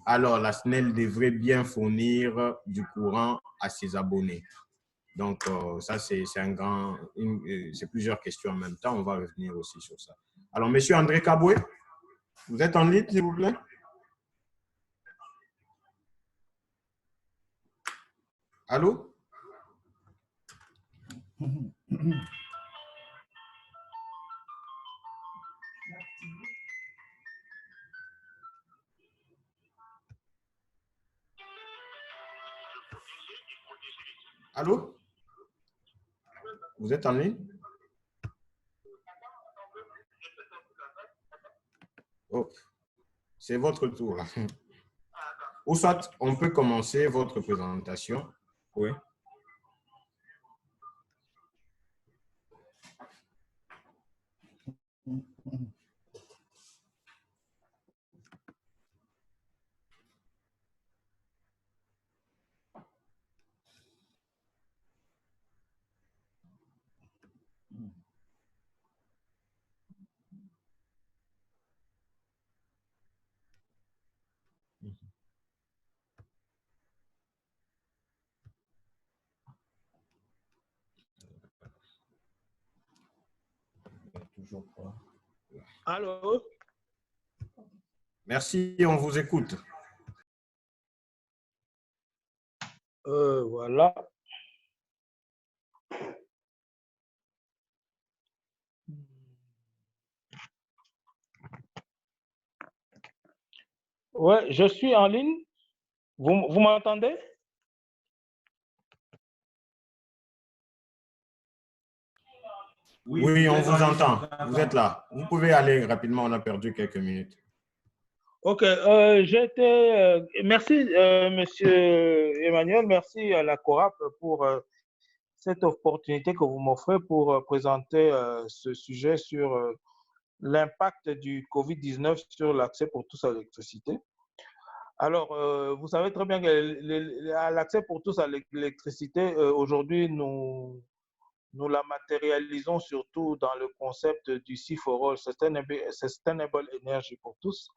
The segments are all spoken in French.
Alors, la SNEL devrait bien fournir du courant à ses abonnés. Donc, ça, c'est plusieurs questions en même temps. On va revenir aussi sur ça. Alors, Monsieur André Kaboué, vous êtes en ligne, s'il vous plaît? Allô? Allô? Vous êtes en ligne? Oh, c'est votre tour, là. Ou soit, on peut commencer votre présentation. Oui. Toujours pas. Allô? Merci, on vous écoute. Voilà. Ouais, je suis en ligne. Vous m'entendez? Oui, on vous entend. Vous êtes là. Vous pouvez aller rapidement, on a perdu quelques minutes. Ok, merci Monsieur Emmanuel, merci à la CORAP pour cette opportunité que vous m'offrez pour présenter ce sujet sur l'impact du COVID-19 sur l'accès pour tous à l'électricité. Alors, vous savez très bien que l'accès pour tous à l'électricité, aujourd'hui, nous la matérialisons surtout dans le concept du C4All, Sustainable Energy pour tous.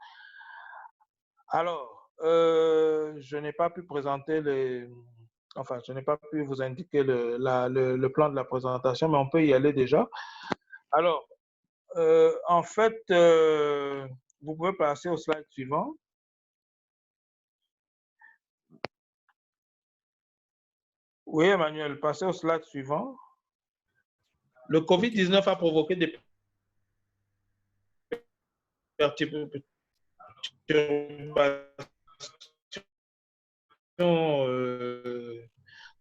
Alors, je n'ai pas pu présenter je n'ai pas pu vous indiquer le plan de la présentation, mais on peut y aller déjà. Alors, en fait, vous pouvez passer au slide suivant. Oui, Emmanuel, passez au slide suivant. Le COVID-19 a provoqué des perturbations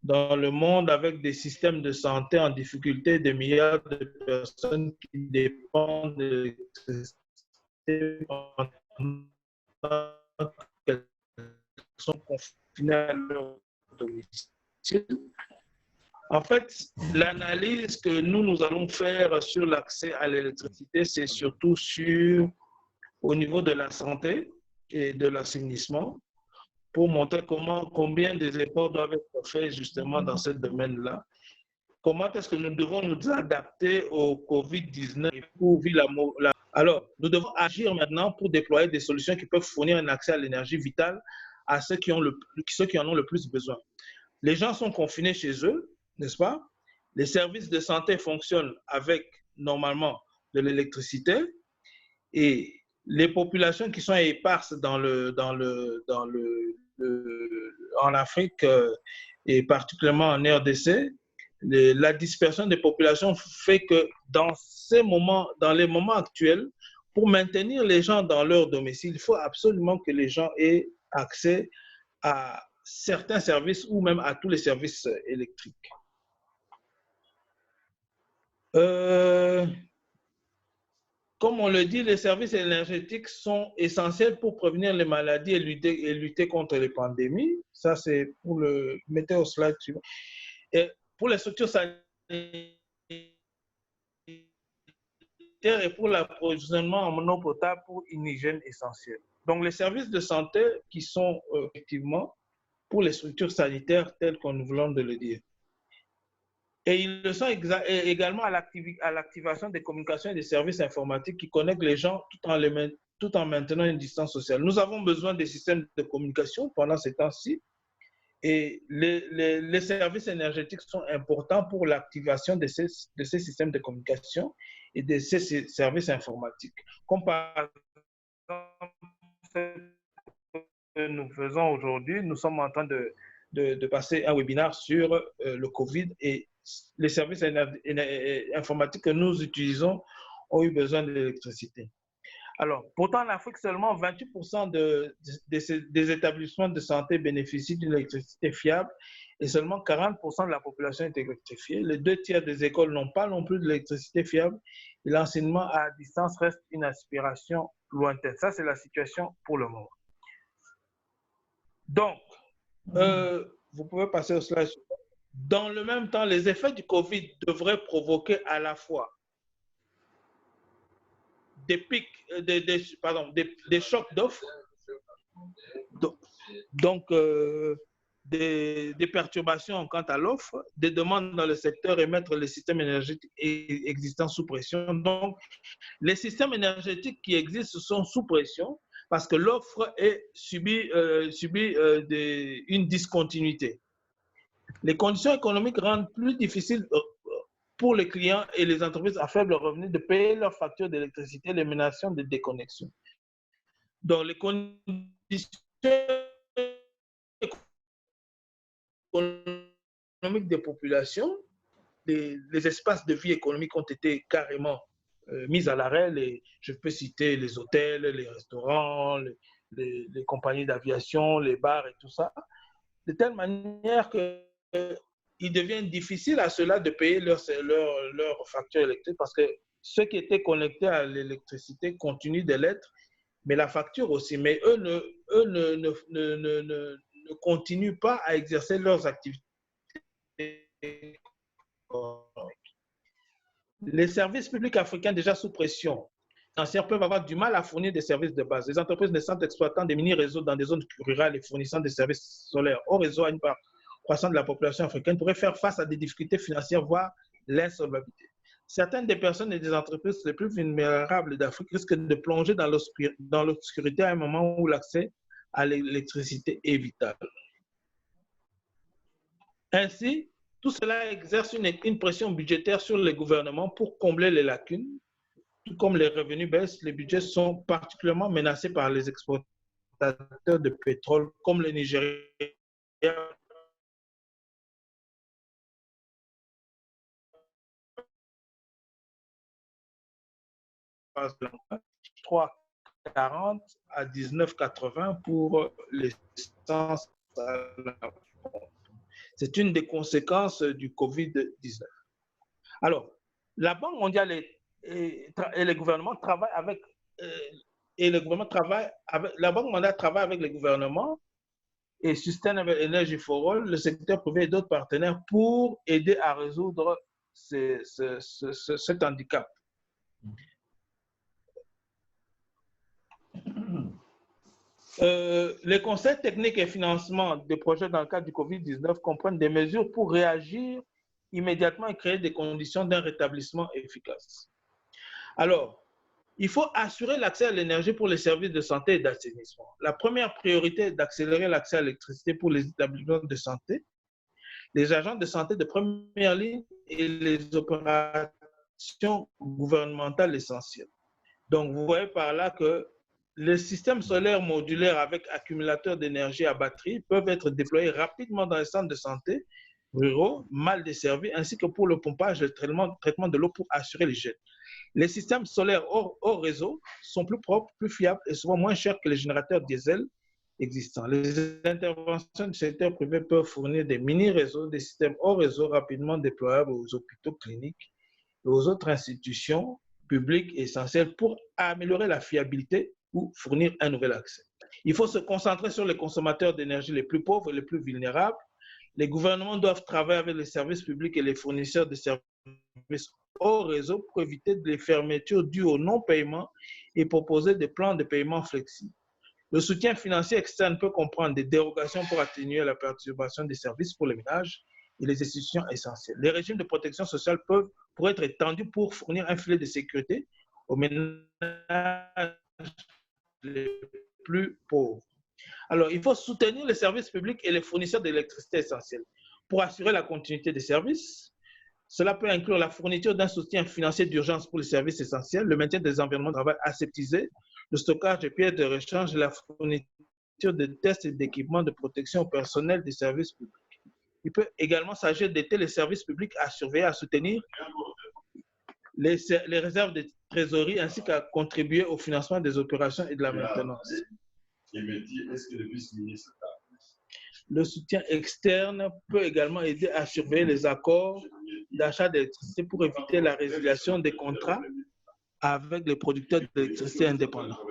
dans le monde avec des systèmes de santé en difficulté, des milliards de personnes qui dépendent de l'électricité pendant qu'elles sont confinées à leur domicile. En fait, l'analyse que nous allons faire sur l'accès à l'électricité, c'est surtout au niveau de la santé et de l'assainissement, pour montrer combien des efforts doivent être faits justement dans ce domaine-là. Comment est-ce que nous devons nous adapter au COVID-19 pour vivre Alors, nous devons agir maintenant pour déployer des solutions qui peuvent fournir un accès à l'énergie vitale à ceux qui en ont le plus besoin. Les gens sont confinés chez eux, n'est-ce pas? Les services de santé fonctionnent avec, normalement, de l'électricité et les populations qui sont éparses en Afrique et particulièrement en RDC, la dispersion des populations fait que dans les moments actuels, pour maintenir les gens dans leur domicile, il faut absolument que les gens aient accès à certains services ou même à tous les services électriques. Comme on le dit, les services énergétiques sont essentiels pour prévenir les maladies et lutter contre les pandémies. Ça, c'est pour le... Mettez au slide suivant. Et pour les structures sanitaires et pour l'approvisionnement en eau potable pour une hygiène essentielle. Donc, les services de santé qui sont effectivement pour les structures sanitaires telles qu'on nous voulons de le dire. Et ils le sont également à l'activation des communications et des services informatiques qui connectent les gens tout en tout en maintenant une distance sociale. Nous avons besoin des systèmes de communication pendant ces temps-ci et les services énergétiques sont importants pour l'activation de ces systèmes de communication et de ces services informatiques. Comme par exemple, nous faisons aujourd'hui, nous sommes en train de passer un webinaire sur le Covid et les services informatiques que nous utilisons ont eu besoin de l'électricité. Alors, pourtant, en Afrique, seulement 28% des établissements de santé bénéficient d'une électricité fiable et seulement 40% de la population est électrifiée. Les 2/3 des écoles n'ont pas non plus d'électricité fiable et l'enseignement à distance reste une aspiration lointaine. Ça, c'est la situation pour le moment. Donc, vous pouvez passer au slide. Dans le même temps, les effets du Covid devraient provoquer à la fois des pics, des chocs d'offres, donc des perturbations quant à l'offre, des demandes dans le secteur et mettre les systèmes énergétiques existants sous pression. Donc, les systèmes énergétiques qui existent sont sous pression parce que l'offre subit une discontinuité. Les conditions économiques rendent plus difficile pour les clients et les entreprises à faible revenu de payer leurs factures d'électricité, les menaçant de déconnexion. Donc, les conditions économiques des populations, les espaces de vie économique ont été carrément mis à l'arrêt. Je peux citer les hôtels, les restaurants, les compagnies d'aviation, les bars et tout ça, de telle manière que il devient difficile à ceux-là de payer leur facture électrique parce que ceux qui étaient connectés à l'électricité continuent de l'être, mais la facture aussi. Mais eux ne continuent pas à exercer leurs activités. Les services publics africains déjà sous pression financière peuvent avoir du mal à fournir des services de base. Les entreprises naissantes exploitant des mini-réseaux dans des zones rurales et fournissant des services solaires au réseau à une part croissante de la population africaine pourraient faire face à des difficultés financières, voire l'insolvabilité. Certaines des personnes et des entreprises les plus vulnérables d'Afrique risquent de plonger dans l'obscurité à un moment où l'accès à l'électricité est vital. Ainsi, tout cela exerce une pression budgétaire sur les gouvernements pour combler les lacunes. Tout comme les revenus baissent, les budgets sont particulièrement menacés par les exportateurs de pétrole comme le Nigeria, $3,40 à $19,80 pour l'essence à la pompe. C'est une des conséquences du Covid-19. Alors, la Banque mondiale et les gouvernements travaillent avec la Banque mondiale travaille avec les gouvernements et Sustainable Energy for All, le secteur privé et d'autres partenaires pour aider à résoudre cet handicap. Les conseils techniques et financement des projets dans le cadre du Covid-19 comprennent des mesures pour réagir immédiatement et créer des conditions d'un rétablissement efficace. Alors, il faut assurer l'accès à l'énergie pour les services de santé et d'assainissement. La première priorité est d'accélérer l'accès à l'électricité pour les établissements de santé, les agents de santé de première ligne et les opérations gouvernementales essentielles. Donc, vous voyez par là que les systèmes solaires modulaires avec accumulateurs d'énergie à batterie peuvent être déployés rapidement dans les centres de santé ruraux, mal desservis, ainsi que pour le pompage et le traitement de l'eau pour assurer l'hygiène. Les systèmes solaires hors réseau sont plus propres, plus fiables et souvent moins chers que les générateurs diesel existants. Les interventions du secteur privé peuvent fournir des mini-réseaux, des systèmes hors réseau rapidement déployables aux hôpitaux, cliniques et aux autres institutions publiques essentielles pour améliorer la fiabilité ou fournir un nouvel accès. Il faut se concentrer sur les consommateurs d'énergie les plus pauvres et les plus vulnérables. Les gouvernements doivent travailler avec les services publics et les fournisseurs de services hors réseau pour éviter les fermetures dues au non-paiement et proposer des plans de paiement flexibles. Le soutien financier externe peut comprendre des dérogations pour atténuer la perturbation des services pour les ménages et les institutions essentielles. Les régimes de protection sociale pourraient être étendus pour fournir un filet de sécurité aux ménages les plus pauvres. Alors, il faut soutenir les services publics et les fournisseurs d'électricité essentiels pour assurer la continuité des services. Cela peut inclure la fourniture d'un soutien financier d'urgence pour les services essentiels, le maintien des environnements de travail aseptisés, le stockage de pièces de rechange et la fourniture de tests et d'équipements de protection au personnel des services publics. Il peut également s'agir d'aider les services publics à surveiller, à soutenir les réserves de trésorerie ainsi qu'à contribuer au financement des opérations et de la maintenance. Le soutien externe peut également aider à surveiller les accords d'achat d'électricité pour éviter la résiliation des contrats avec les producteurs d'électricité indépendants.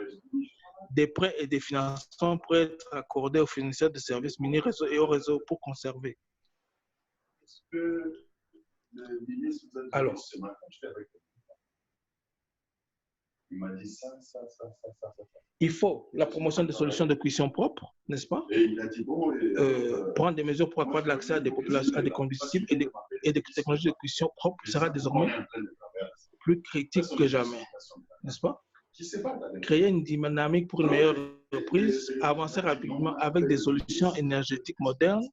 Des prêts et des financements pourraient être accordés aux fournisseurs de services mini-réseau et au réseau pour conserver. Alors, il faut la promotion de solutions de cuisson propres, n'est-ce pas? Prendre des mesures pour accroître l'accès à des populations, à des combustibles et des technologies de cuisson propres sera désormais plus critique que jamais, n'est-ce pas? Créer une dynamique pour une meilleure reprise, avancer rapidement avec des solutions énergétiques modernes,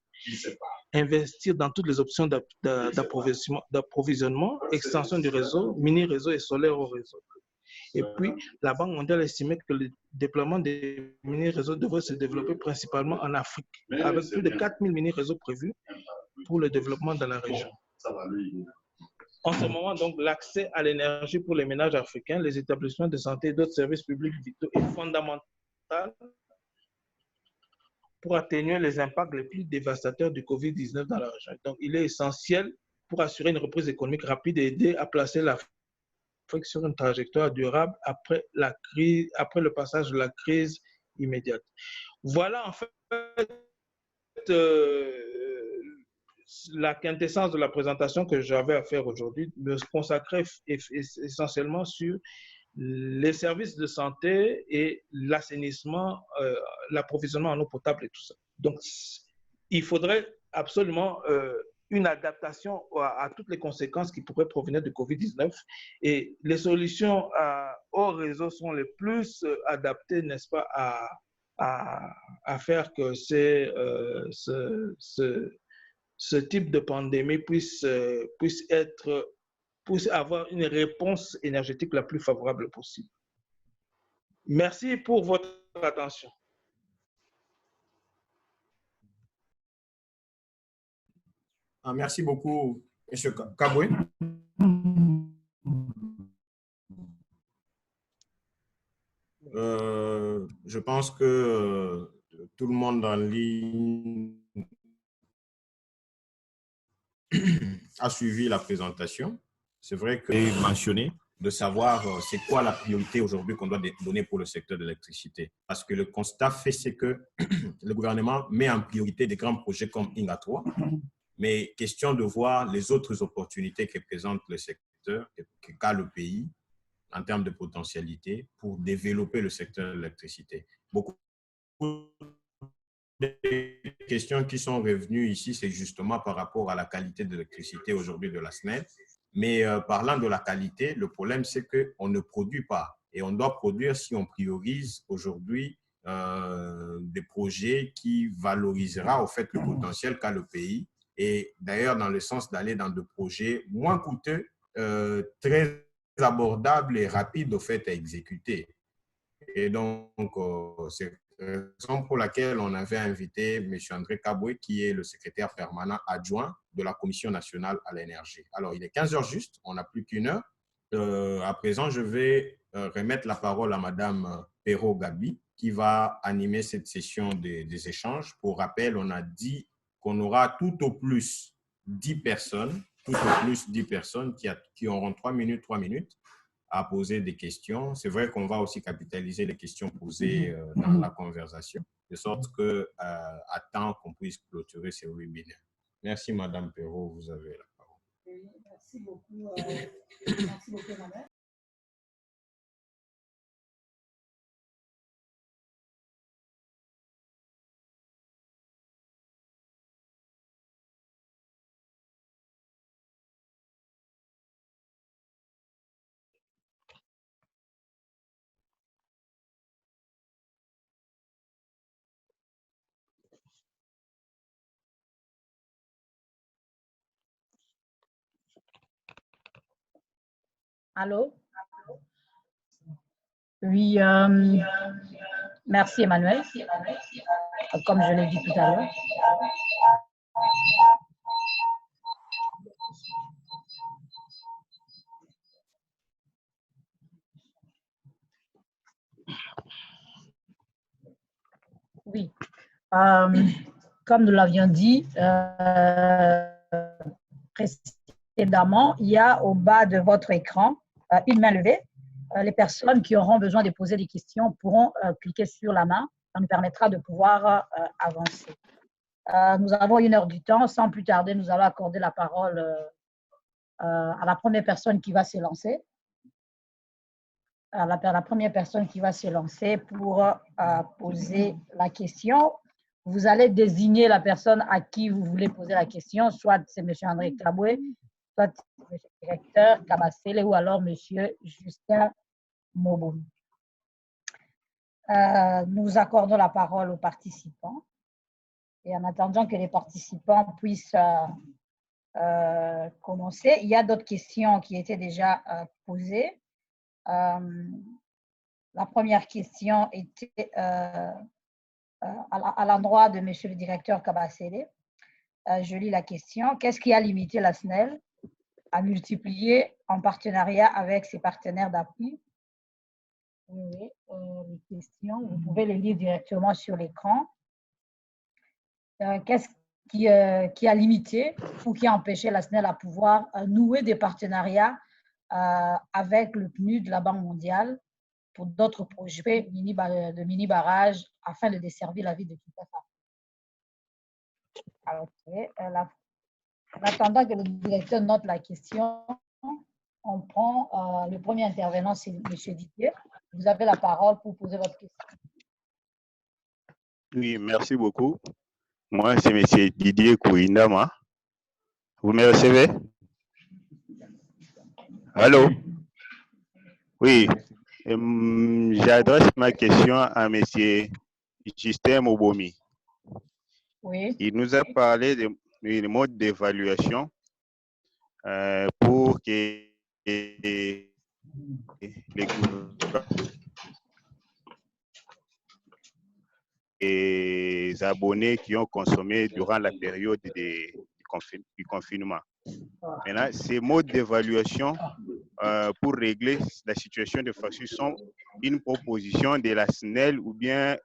investir dans toutes les options d'approvisionnement, extension du réseau, mini-réseau et solaire au réseau. Et puis, la Banque mondiale estimait que le déploiement des mini-réseaux devrait se développer principalement en Afrique, avec plus de 4000 mini-réseaux prévus pour le développement de la région. En ce moment, donc, l'accès à l'énergie pour les ménages africains, les établissements de santé et d'autres services publics vitaux est fondamental pour atténuer les impacts les plus dévastateurs du COVID-19 dans la région. Donc, il est essentiel pour assurer une reprise économique rapide et aider à placer l'Afrique sur une trajectoire durable après le passage de la crise immédiate. Voilà en fait la quintessence de la présentation que j'avais à faire aujourd'hui, me consacrer essentiellement sur les services de santé et l'assainissement, l'approvisionnement en eau potable et tout ça. Donc, il faudrait absolument une adaptation à toutes les conséquences qui pourraient provenir de COVID-19 et les solutions au réseau sont les plus adaptées, n'est-ce pas, à faire que ce type de pandémie puisse avoir une réponse énergétique la plus favorable possible. Merci pour votre attention. Merci beaucoup, M. Kaboué. Je pense que tout le monde en ligne a suivi la présentation. C'est vrai que j'ai mentionné de savoir c'est quoi la priorité aujourd'hui qu'on doit donner pour le secteur de l'électricité. Parce que le constat fait, c'est que le gouvernement met en priorité des grands projets comme INGA 3, mais question de voir les autres opportunités que présente le secteur, qu'a le pays, en termes de potentialité pour développer le secteur de l'électricité. Beaucoup de questions qui sont revenues ici, c'est justement par rapport à la qualité de l'électricité aujourd'hui de la SNED. Mais parlant de la qualité, le problème, c'est qu'on ne produit pas. Et on doit produire si on priorise aujourd'hui des projets qui valorisera au fait le potentiel qu'a le pays. Et d'ailleurs, dans le sens d'aller dans des projets moins coûteux, très abordable et rapide au fait à exécuter. Et donc, c'est la raison pour laquelle on avait invité M. André Kaboué, qui est le secrétaire permanent adjoint de la Commission nationale à l'énergie. Alors, il est 15 heures juste, on n'a plus qu'une heure. À présent, je vais remettre la parole à Mme Perrault Gabi, qui va animer cette session des échanges. Pour rappel, on a dit qu'on aura tout au plus 10 personnes, qui auront 3 minutes à poser des questions. C'est vrai qu'on va aussi capitaliser les questions posées dans la conversation, de sorte qu'à temps qu'on puisse clôturer ce webinaire. Merci, Madame Perrault, vous avez la parole. Oui, merci beaucoup, madame. Allô? Oui, merci Emmanuel. Comme je l'ai dit tout à l'heure. Oui, comme nous l'avions dit précédemment, il y a au bas de votre écran une main levée. Les personnes qui auront besoin de poser des questions pourront cliquer sur la main. Ça nous permettra de pouvoir avancer. Nous avons 1 heure du temps. Sans plus tarder, nous allons accorder la parole à la première personne qui va se lancer. La première personne qui va se lancer pour poser la question. Vous allez désigner la personne à qui vous voulez poser la question, soit c'est M. André Kaboué, soit M. le directeur Kabasele ou alors M. Justin Moboum. Nous accordons la parole aux participants. Et en attendant que les participants puissent commencer, il y a d'autres questions qui étaient déjà posées. La première question était à l'endroit de M. le directeur Kabasele. Je lis la question. Qu'est-ce qui a limité la SNEL à multiplier en partenariat avec ses partenaires d'appui? Oui, les questions, vous pouvez les lire directement sur l'écran. Qu'est-ce qui a limité ou qui a empêché la SNEL à pouvoir nouer des partenariats avec le PNUD de la Banque mondiale pour d'autres projets de mini-barrages afin de desservir la ville de Kinshasa? Alors, en attendant que le directeur note la question, on prend le premier intervenant, c'est M. Didier. Vous avez la parole pour poser votre question. Oui, merci beaucoup. Moi, c'est M. Didier Kouindama. Vous me recevez? Allô? Oui. J'adresse ma question à M. Justin Mobomi. Oui. Il nous a parlé de mode d'évaluation pour que les abonnés qui ont consommé durant la période du confinement. Maintenant, ces modes d'évaluation pour régler la situation de facture sont une proposition de la SNEL ou bien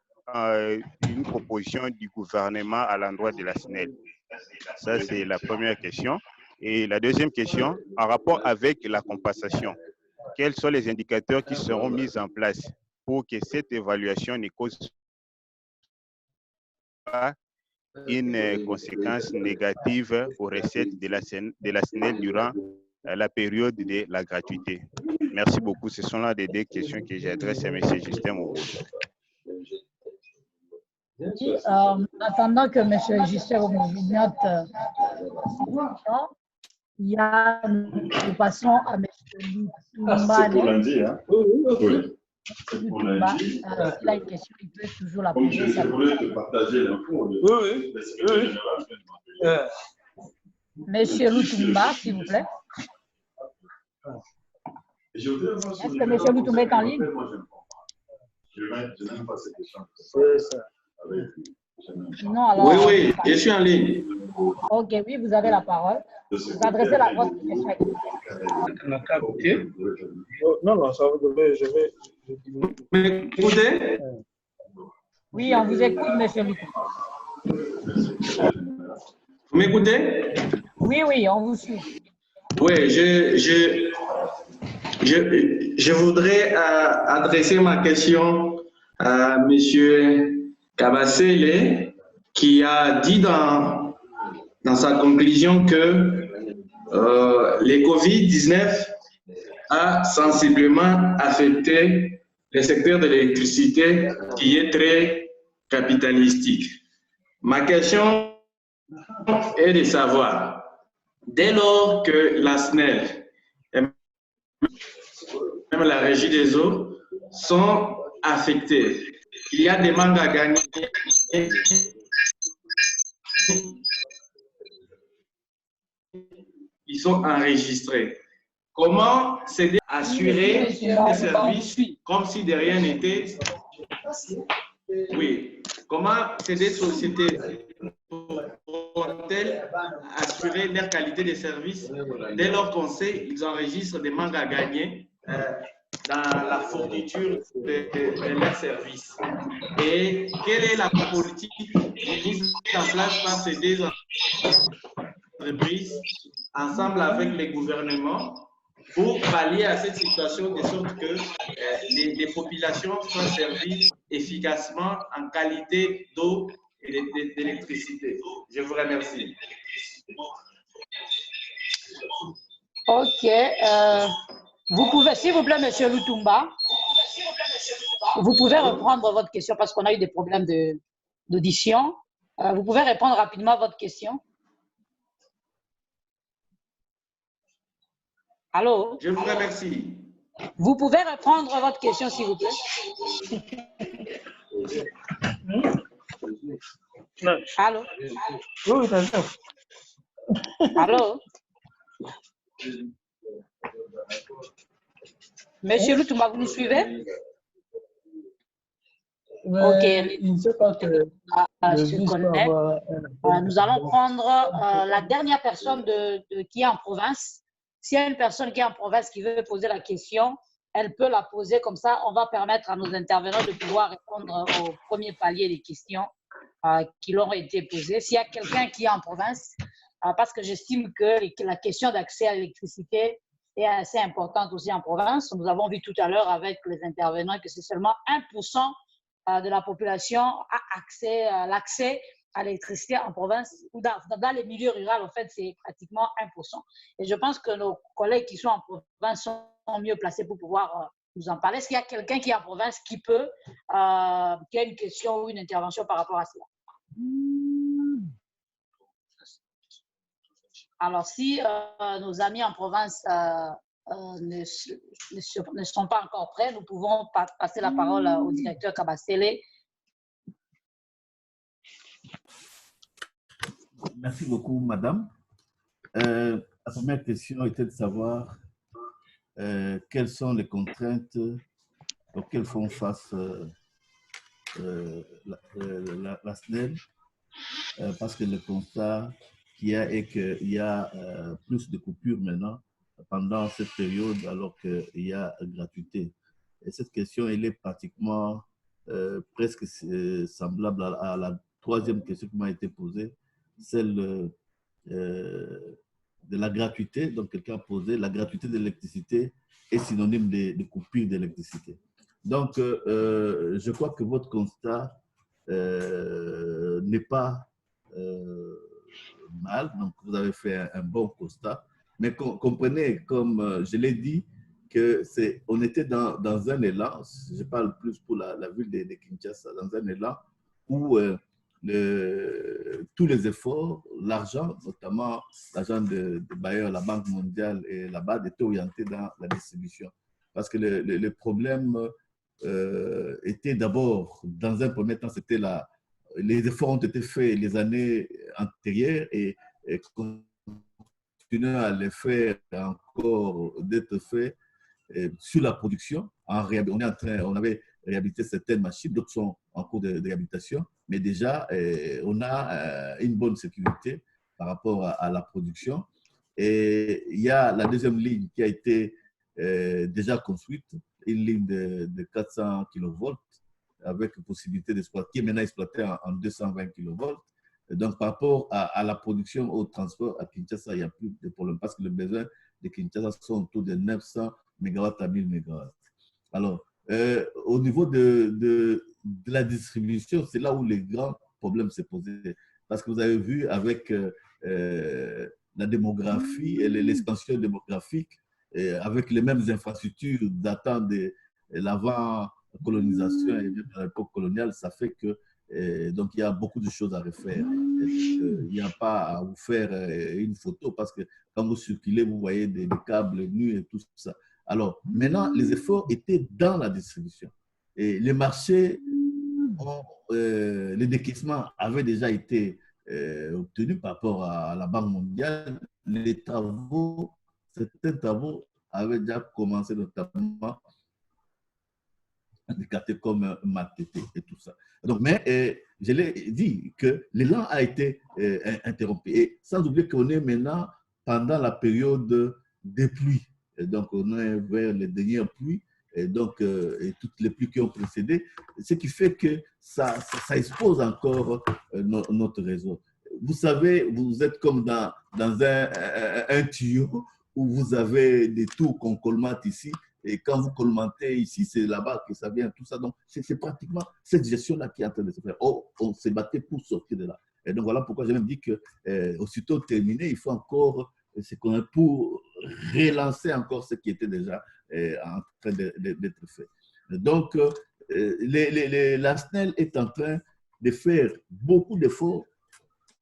une proposition du gouvernement à l'endroit de la SNEL? Ça, c'est la première question. Et la deuxième question, en rapport avec la compensation, quels sont les indicateurs qui seront mis en place pour que cette évaluation ne cause pas une conséquence négative aux recettes de la SNEL durant la période de la gratuité? Merci beaucoup. Ce sont là des deux questions que j'adresse à M. Justin Moboum. Oui, en attendant que M. Justin Moboum note, nous passons à M. Lutumba. C'est pour lundi, hein? Oui. C'est pour lundi. S'il a une question, il peut toujours la Comme poser. je voulais te partager l'info. Oui. Monsieur Lutumba, s'il vous plaît. Est-ce que M. Lutumba est en ligne? Je n'aime pas cette question. Sinon, alors, oui, je suis en ligne. Ok, oui, vous avez la parole. Vous adressez votre question. Non, ça va, je vais. Vous m'écoutez? Oui, on vous écoute, M. Lutumba. Vous m'écoutez? Oui, on vous suit. Oui, je voudrais adresser ma question à M. Kabasele, qui a dit dans sa conclusion que le Covid-19 a sensiblement affecté le secteur de l'électricité qui est très capitalistique. Ma question est de savoir, dès lors que la SNEL et même la Régie des eaux sont affectées, il y a des manques à gagner qui sont enregistrés. comment c'est assurer les services comme si de rien n'était? Oui. Comment ces sociétés pourront-elles assurer leur qualité de service dès lors qu'on sait qu'ils enregistrent des manques à gagner dans la fourniture de leurs services? Et quelle est la politique mise en place par ces deux entreprises ensemble avec les gouvernements pour pallier à cette situation de sorte que les populations soient servies efficacement en qualité d'eau et d'électricité? Je vous remercie. Ok. Vous pouvez, s'il vous plaît, Monsieur Lutumba, vous pouvez reprendre votre question parce qu'on a eu des problèmes d'audition. Vous pouvez répondre rapidement à votre question. Allô? Je vous remercie. Vous pouvez reprendre votre question, s'il vous plaît. Allô? Oui, d'accord. Allô? Monsieur Lutumba, vous nous suivez? Ok. Je ne sais pas que nous allons prendre la dernière personne qui est en province. S'il y a une personne qui est en province qui veut poser la question, elle peut la poser comme ça. On va permettre à nos intervenants de pouvoir répondre au premier palier des questions qui leur ont été posées. S'il y a quelqu'un qui est en province, parce que j'estime que la question d'accès à l'électricité est assez importante aussi en province. Nous avons vu tout à l'heure avec les intervenants que c'est seulement 1% de la population a l'accès à l'électricité en province ou dans les milieux ruraux, en fait, c'est pratiquement 1%. Et je pense que nos collègues qui sont en province sont mieux placés pour pouvoir nous en parler. Est-ce qu'il y a quelqu'un qui est en province qui a une question ou une intervention par rapport à cela? Alors, si nos amis en province ne sont pas encore prêts, nous pouvons passer la parole au directeur Kabasele. Merci beaucoup, madame. La première question était de savoir quelles sont les contraintes auxquelles font face la SNEL, parce que le constat qu'il y a est qu'il y a plus de coupures maintenant pendant cette période alors qu'il y a gratuité. Et cette question, elle est pratiquement presque semblable à la troisième question qui m'a été posée, celle de la gratuité. Donc, quelqu'un a posé, la gratuité de l'électricité est synonyme de coupure d'électricité. Donc, je crois que votre constat n'est pas mal. Donc, vous avez fait un bon constat. Mais comprenez, comme je l'ai dit, on était dans un élan, je parle plus pour la ville de Kinshasa, dans un élan où tous les efforts, l'argent, notamment l'argent de Bayer, la Banque mondiale et la BAD, étaient orientés dans la distribution. Parce que le problème était d'abord, dans un premier temps, c'était les efforts ont été faits les années antérieures et continuent à les faire encore d'être faits sur la production. On avait réhabilité certaines machines, d'autres sont en cours de réhabilitation, mais déjà, on a une bonne sécurité par rapport à la production. Et il y a la deuxième ligne qui a été déjà construite, une ligne de 400 kV avec possibilité d'exploiter, qui est maintenant exploitée en 220 kV. Et donc, par rapport à la production, au transport à Kinshasa, il n'y a plus de problème parce que les besoins de Kinshasa sont autour de 900 MW à 1000 MW. Alors, au niveau de la distribution, c'est là où les grands problèmes se posaient. Parce que vous avez vu avec la démographie et l'expansion démographique, avec les mêmes infrastructures datant de l'avant-colonisation et de l'époque coloniale, ça fait que donc il y a beaucoup de choses à refaire. Il n'y a pas à vous faire une photo parce que quand vous circulez, vous voyez des câbles nus et tout ça. Alors, maintenant, les efforts étaient dans la distribution. Et les marchés, les décaissements avaient déjà été obtenus par rapport à la Banque mondiale. Les travaux, certains travaux avaient déjà commencé notamment des quartiers comme Matete et tout ça. Donc, mais je l'ai dit que l'élan a été interrompu. Et sans oublier qu'on est maintenant pendant la période des pluies. Et donc, on est vers les dernières pluies. Et donc, et toutes les pluies qui ont précédé, ce qui fait que ça expose encore notre réseau. Vous savez, vous êtes comme dans un tuyau où vous avez des tours qu'on colmate ici. Et quand vous colmatez ici, c'est là-bas que ça vient, tout ça. Donc, c'est pratiquement cette gestion-là qui est en train de se faire. Oh, on s'est battu pour sortir de là. Et donc, voilà pourquoi j'ai même dit que, aussitôt terminé, il faut encore, c'est pour relancer encore ce qui était déjà en train d'être fait. Donc, la SNEL est en train de faire beaucoup d'efforts.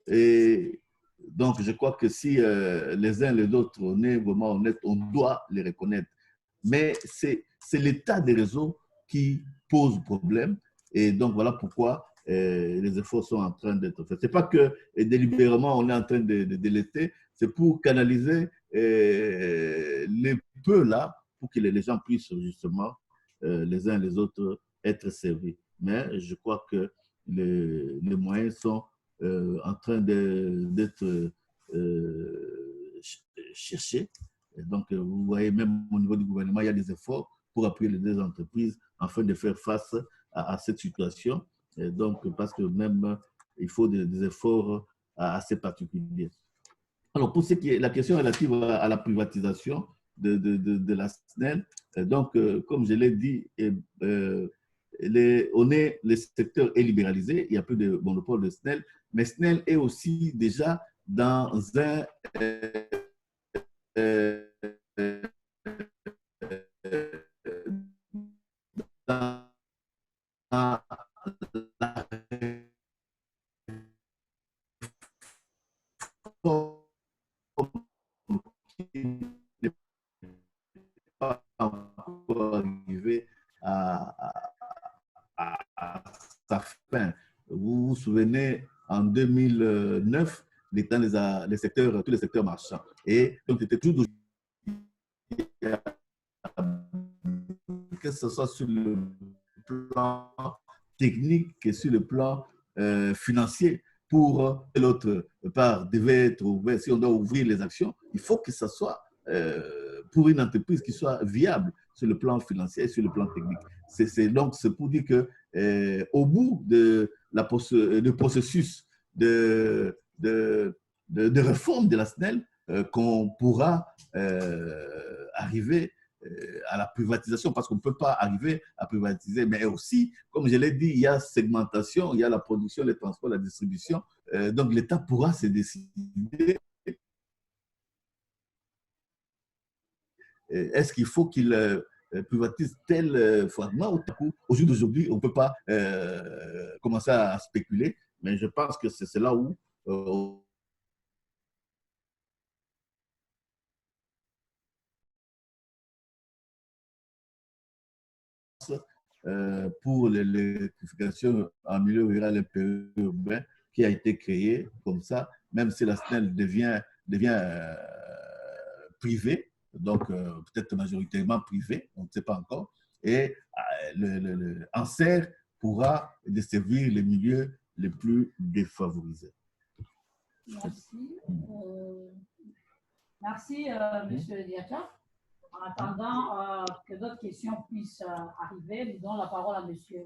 Et donc, je crois que si les uns et les autres, on est vraiment honnêtes, on doit les reconnaître. Mais c'est l'état des réseaux qui pose problème. Et donc, voilà pourquoi les efforts sont en train d'être faits. Ce n'est pas que délibérément, on est en train de délaisser, c'est pour canaliser les peu là, pour que les gens puissent justement, les uns et les autres, être servis. Mais je crois que les moyens sont en train d'être cherchés. Et donc, vous voyez, même au niveau du gouvernement, il y a des efforts pour appuyer les deux entreprises afin de faire face à cette situation. Et donc, parce que même, il faut des efforts assez particuliers. Alors, pour ce qui est la question relative à la privatisation de la SNEL, donc, comme je l'ai dit, le secteur est libéralisé, il n'y a plus de monopole de SNEL, mais SNEL est aussi déjà dans un pas encore arrivé à sa fin. Vous vous souvenez, en 2009, l'État tous les secteurs marchands. Et donc, c'était tout que ce soit sur le plan technique et sur le plan financier, pour l'autre part devait être ouvert. Si on doit ouvrir les actions, il faut que ce soit pour une entreprise qui soit viable sur le plan financier et sur le plan technique. Donc, c'est pour dire que au bout de du processus de réforme de la SNEL, qu'on pourra arriver à la privatisation, parce qu'on ne peut pas arriver à privatiser, mais aussi, comme je l'ai dit, il y a segmentation, il y a la production, le transport, la distribution. Donc, l'État pourra se décider. Est-ce qu'il faut qu'il privatise tel fragment? Au jour d'aujourd'hui, on ne peut pas commencer à spéculer, mais je pense que c'est là où pour l'électrification en milieu rural et périurbain qui a été créé comme ça, même si la SNEL devient privée, donc peut-être majoritairement privée, on ne sait pas encore, et ANSER pourra desservir les milieux les plus défavorisés. Merci. Merci, M. Diatta. En attendant que d'autres questions puissent arriver, nous donnons la parole à monsieur.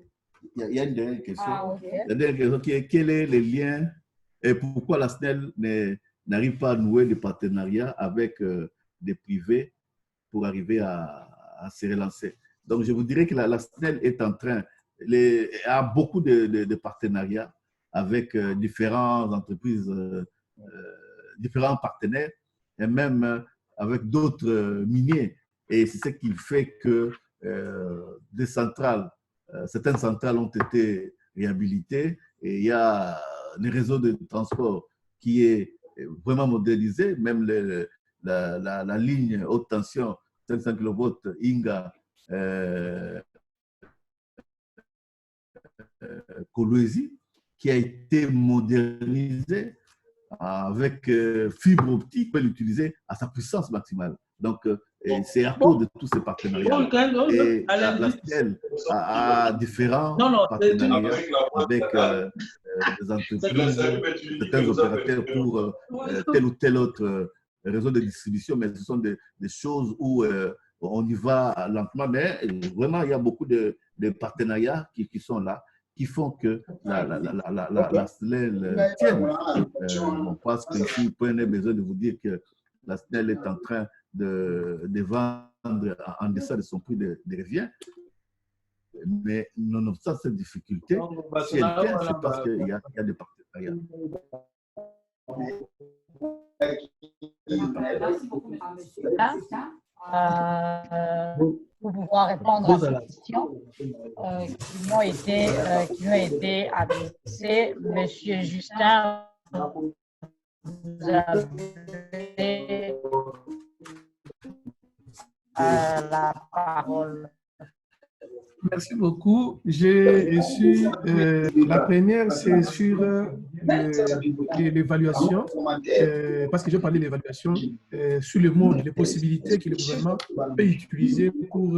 Il y a une dernière question. Ah, ok. La dernière question qui est: quel est le lien et pourquoi la SNEL n'arrive pas à nouer des partenariats avec des privés pour arriver à se relancer? Donc, je vous dirais que la SNEL est en train, a beaucoup de partenariats avec différentes entreprises, différents partenaires, et même avec d'autres miniers. Et c'est ce qui fait que des centrales, certaines centrales ont été réhabilitées, et il y a les réseaux de transport qui est vraiment modernisé, même la ligne haute tension 500 kV Inga Kolwezi, qui a été modernisée avec fibre optique, peut l'utiliser à sa puissance maximale. Donc, Et c'est à cause de tous ces partenariats. Et la SNEL a différents partenariats avec des entreprises, certains opérateurs pour tel ou tel autre réseau de distribution, mais ce sont des choses où on y va lentement, mais vraiment, il y a beaucoup de partenariats qui sont là, qui font que la SNEL tienne. On pense qu'ici, vous prenez besoin de vous dire que la SNEL est en train de vendre en deçà de son prix de revient. Mais nonobstant cette difficulté, si elle tient, c'est parce qu'il y a des partenariats. Merci beaucoup, monsieur. Pour pouvoir répondre à ces questions qui m'ont été adressées. Monsieur Justin, vous avez la parole. Merci beaucoup. J'ai reçu la première, c'est sur l'évaluation, parce que je parlais de l'évaluation sur le monde, les possibilités que le gouvernement peut utiliser pour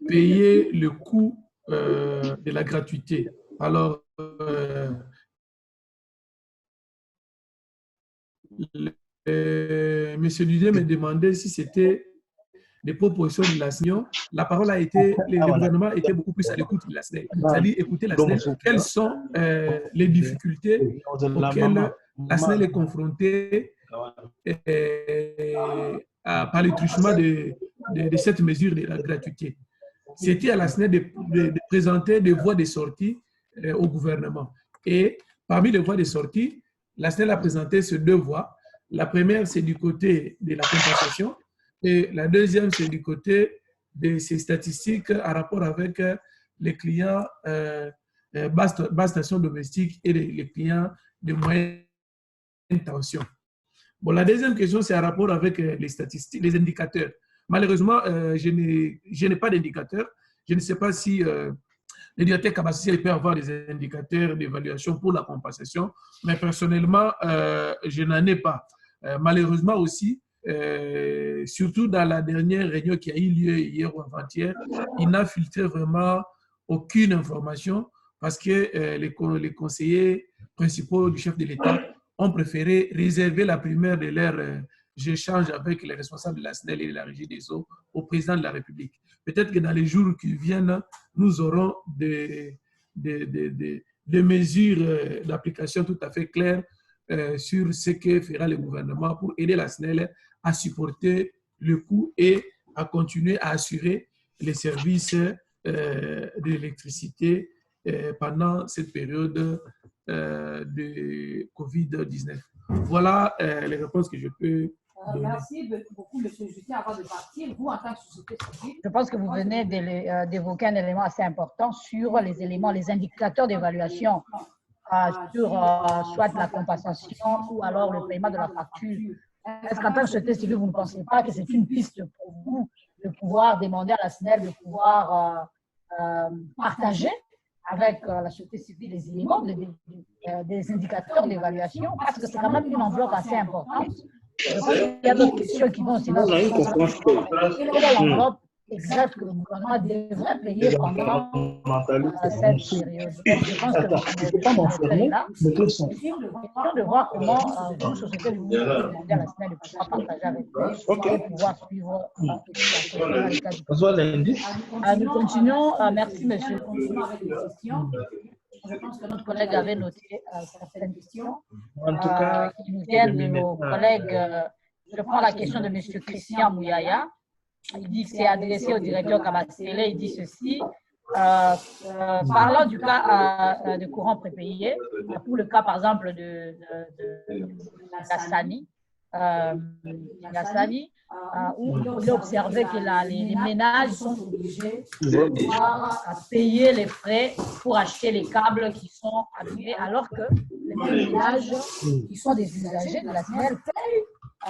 payer le coût de la gratuité. Alors, Monsieur Dudé me demandait si c'était des propositions de la SNEL. La parole a été, le gouvernement était beaucoup plus à l'écoute de la SNEL. C'est-à-dire écouter la SNEL. Quelles sont les difficultés auxquelles la SNEL est confrontée par le truchement de cette mesure de la gratuité. C'était à la SNEL de présenter des voies de sortie au gouvernement. Et parmi les voies de sortie, la SNEL a présenté ces deux voies. La première, c'est du côté de la compensation. Et la deuxième, c'est du côté de ces statistiques en rapport avec les clients basse tension domestique et les clients de moyenne tension. Bon, la deuxième question, c'est en rapport avec les statistiques, les indicateurs. Malheureusement, je n'ai pas d'indicateurs. Je ne sais pas si l'éditeur capacité peut avoir des indicateurs d'évaluation pour la compensation, mais personnellement, je n'en ai pas. Malheureusement aussi, surtout dans la dernière réunion qui a eu lieu hier ou avant-hier, il n'a filtré vraiment aucune information parce que les conseillers principaux du chef de l'État ont préféré réserver la primaire de leurs échanges avec les responsables de la SNEL et de la Régie des eaux au président de la République. Peut-être que dans les jours qui viennent, nous aurons des mesures d'application tout à fait claires sur ce que fera le gouvernement pour aider la SNEL à supporter le coût et à continuer à assurer les services de l'électricité pendant cette période de COVID-19. Voilà les réponses que je peux donner. Merci beaucoup, M. Justin. Avant de partir, vous, en tant que société civile… Je pense que vous venez d'évoquer un élément assez important sur les éléments, les indicateurs d'évaluation sur soit la compensation ou alors le paiement de la facture. Est-ce qu'en tant que société civile, vous ne pensez pas que c'est une piste pour vous de pouvoir demander à la SNEL de pouvoir partager avec la société civile les éléments des indicateurs d'évaluation, parce que c'est quand même une enveloppe assez importante. Il y a d'autres questions qui vont aussi dans ce sens. Quelle est l'enveloppe exacte que le gouvernement devrait payer pendant cette période? Je pense que le là, c'est question de voir comment vous, société, vous demandez à la SNEL de pouvoir partager avec vous et pouvoir suivre Nous continuons. Merci, monsieur. Nous continuons avec les questions. Je pense que notre collègue avait noté certaines questions qui nous viennent de nos collègues. Je prends la question de M. Christian Mouyaya. Il dit que c'est adressé au directeur Kabasele. Il dit ceci. Parlant du cas de courant prépayé, pour le cas par exemple de Gassani, où il a observé que les ménages sont obligés de payer les frais pour acheter les câbles qui sont arrivés, alors que les ménages qui sont des usagers de la SNEL payent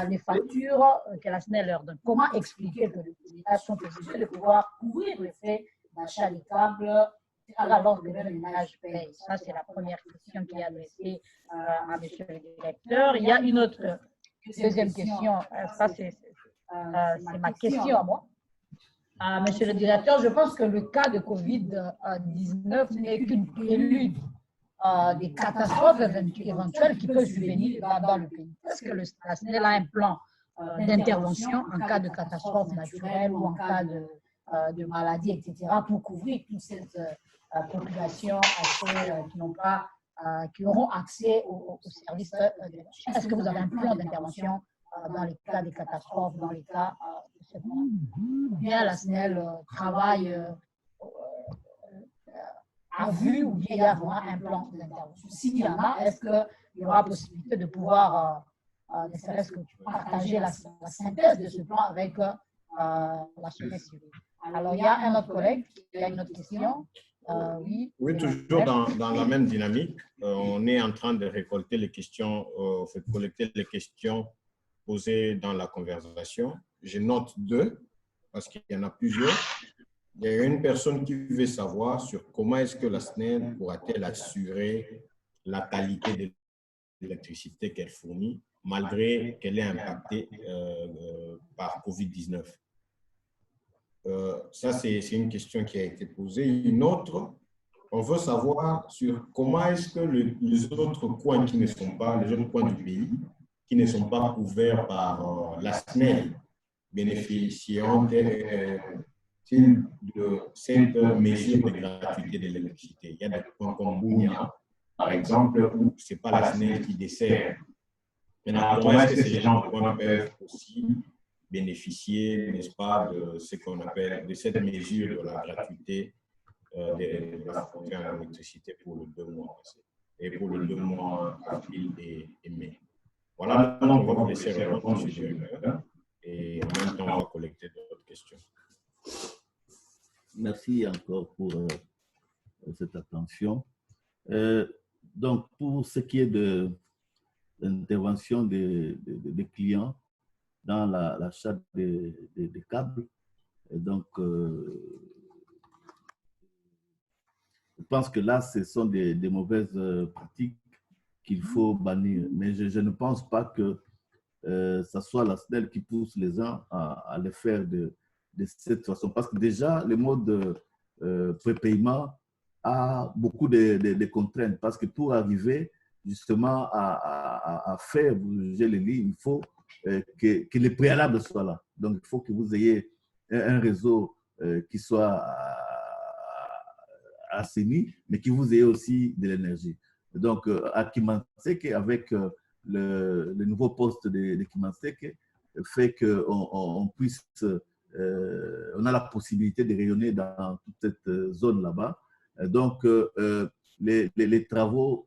les factures que la SNEL leur donne. Comment expliquer que les ménages sont obligés de pouvoir couvrir les frais d'achat des câbles alors que les ménages payent? Ça, c'est la première question qui est adressée à M. le directeur. Il y a une autre Deuxième question, ça c'est ma question à moi. Monsieur le directeur, je pense que le cas de COVID-19 n'est qu'une prélude des catastrophes éventuelles qui peuvent survenir dans le pays. Est-ce que la SNEL a un plan d'intervention en cas de catastrophe naturelle ou en cas de maladie, etc., pour couvrir toute cette population qui auront accès aux services de la Chine? Est-ce que vous avez un plan d'intervention dans les cas de catastrophes, dans les cas de ce genre? Bien, la SNEL travaille à vue ou bien il y a vraiment un plan d'intervention? S'il y en a, est-ce qu'il y aura possibilité de pouvoir, ne serait-ce que partager la synthèse de ce plan avec la société civile? Alors, il y a un autre collègue qui a une autre question. Oui, toujours dans la même dynamique. On est en train de récolter les questions, collecter les questions posées dans la conversation. Je note deux, parce qu'il y en a plusieurs. Il y a une personne qui veut savoir sur comment est-ce que la SNEL pourra-t-elle assurer la qualité de l'électricité qu'elle fournit, malgré qu'elle est impactée par COVID-19. Ça, c'est une question qui a été posée. Une autre, on veut savoir sur comment est-ce que les autres coins qui ne sont pas, les autres coins du pays, qui ne sont pas couverts par la SNEL, bénéficieront-elles de cette mesure de gratuité de l'électricité. Il y a des points comme Bounia, par exemple, où ce n'est pas la SNEL qui dessert. Maintenant, comment est-ce que ces gens peuvent aussi bénéficier, n'est-ce pas, de ce qu'on appelle, de cette mesure de la gratuité de la fourniture à l'électricité pour les 2 mois passés et pour les 2 mois avril et mai. Voilà, donc on va vous laisser répondre, M. le directeur, et en même temps, on va collecter d'autres questions. Merci encore pour cette attention. Donc, pour ce qui est de l'intervention des clients dans l'achat des câbles, donc, je pense que là, ce sont des mauvaises pratiques qu'il faut bannir. Mais je ne pense pas que ce soit la SNEL qui pousse les gens à le faire de cette façon. Parce que déjà, le mode de prépaiement a beaucoup de contraintes. Parce que pour arriver justement à faire bouger les lignes, il faut que les préalables soient là. Donc, il faut que vous ayez un réseau qui soit assaini, mais qui vous ayez aussi de l'énergie. Donc, à Kimanseke, avec le nouveau poste de Kimanseke, fait qu'on puisse, on a la possibilité de rayonner dans toute cette zone là-bas. Donc, les travaux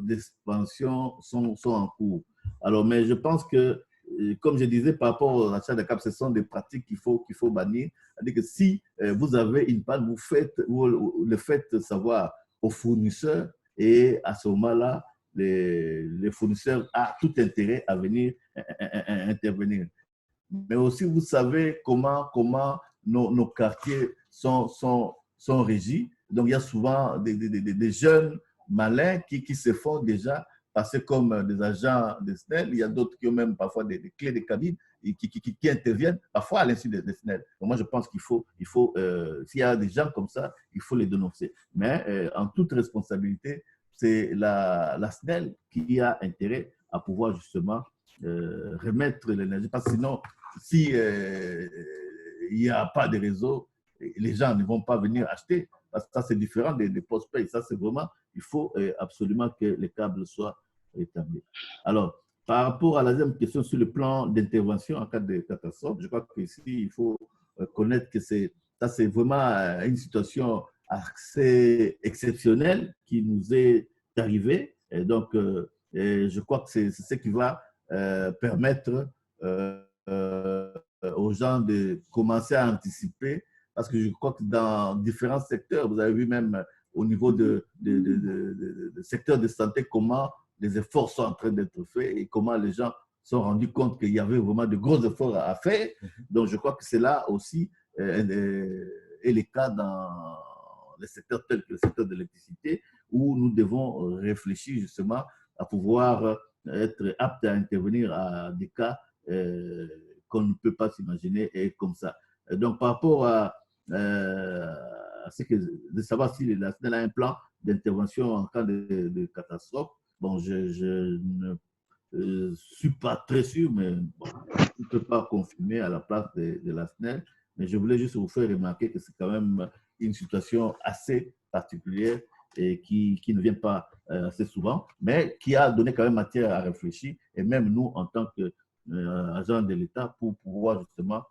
d'expansion sont en cours. Alors, mais je pense que, comme je disais, par rapport au achat de câbles, ce sont des pratiques qu'il faut bannir. C'est-à-dire que si vous avez une panne, vous le faites savoir aux fournisseurs et à ce moment-là, les fournisseurs ont tout intérêt à venir intervenir. Mais aussi, vous savez comment nos quartiers sont régis. Donc, il y a souvent des jeunes malins qui se font déjà passer comme des agents de SNEL. Il y a d'autres qui ont même parfois des clés de cabine et qui interviennent parfois à l'insu de SNEL. Donc, moi, je pense qu'il faut s'il y a des gens comme ça, il faut les dénoncer. Mais en toute responsabilité, c'est la SNEL qui a intérêt à pouvoir justement remettre l'énergie. Parce que sinon, si il n'y a pas de réseau, les gens ne vont pas venir acheter. Parce que ça, c'est différent des post-pay. Ça, c'est vraiment, il faut absolument que les câbles soient établis. Alors, par rapport à la deuxième question sur le plan d'intervention en cas de catastrophe, je crois qu'ici, il faut connaître que ça, c'est vraiment une situation assez exceptionnelle qui nous est arrivée. Et donc, je crois que c'est ce qui va permettre aux gens de commencer à anticiper. Parce que je crois que dans différents secteurs, vous avez vu même au niveau de secteurs de santé, comment les efforts sont en train d'être faits et comment les gens se sont rendus compte qu'il y avait vraiment de gros efforts à faire. Donc, je crois que c'est là aussi et les cas dans les secteurs tels que le secteur de l'électricité où nous devons réfléchir justement à pouvoir être apte à intervenir à des cas qu'on ne peut pas s'imaginer et comme ça. Donc, par rapport à ce que, de savoir si la SNEL a un plan d'intervention en cas de catastrophe, bon, je ne suis pas très sûr, mais bon, je ne peux pas confirmer à la place de la SNEL. Mais je voulais juste vous faire remarquer que c'est quand même une situation assez particulière et qui ne vient pas assez souvent, mais qui a donné quand même matière à réfléchir, et même nous, en tant qu'agents de l'État, pour pouvoir justement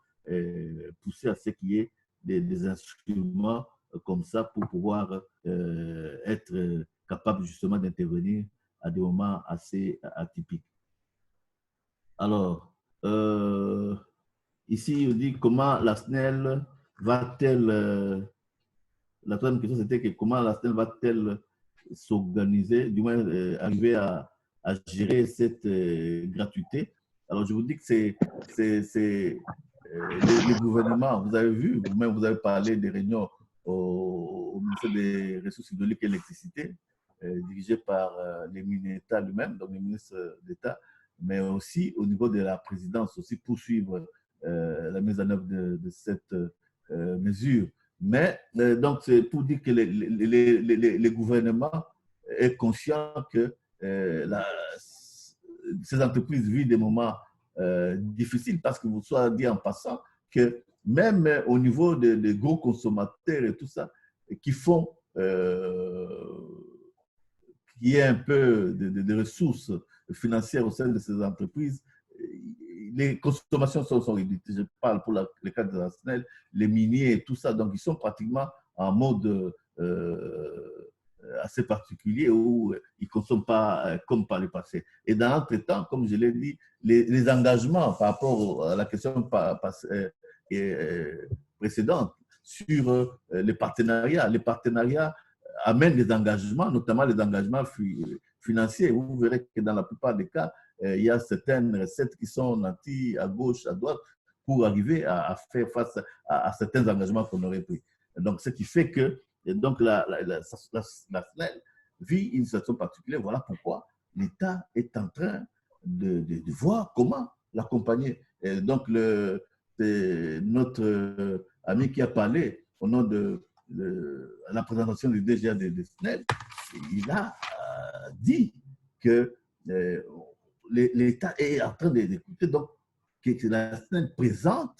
pousser à ce qu'il y ait des instruments comme ça pour pouvoir être capable justement d'intervenir à des moments assez atypiques. Alors, ici, on dit comment la SNEL va-t-elle, la troisième question c'était que comment la SNEL va-t-elle s'organiser, du moins arriver à gérer cette gratuité. Alors, je vous dis que c'est le gouvernement, vous avez vu, vous-même vous avez parlé des réunions au ministère des Ressources hydrauliques et l'électricité, dirigé par les ministres lui-même, donc les ministres d'État, mais aussi au niveau de la présidence, aussi poursuivre la mise en œuvre de cette mesure. Mais donc, c'est pour dire que les gouvernements est conscient que ces entreprises vivent des moments difficiles, parce que vous soyez dit en passant que même au niveau des gros consommateurs et tout ça, qui font qu'il y ait un peu de ressources financières au sein de ces entreprises, les consommations sont réduites. Je parle pour le cas de la SNEL, les miniers et tout ça, donc ils sont pratiquement en mode assez particulier où ils ne consomment pas comme par le passé. Et dans l'entretemps, comme je l'ai dit, les engagements par rapport à la question précédente sur les partenariats amènent des engagements, notamment les engagements financiers. Vous verrez que dans la plupart des cas, il y a certaines recettes qui sont nanties à gauche, à droite, pour arriver à faire face à certains engagements qu'on aurait pris. Donc, ce qui fait que donc, la SNEL vit une situation particulière. Voilà pourquoi l'État est en train de voir comment l'accompagner. Donc, notre ami qui a parlé au nom de la présentation du DGA de SNEL, il a dit que l'État est en train d'écouter, donc que la SNEL présente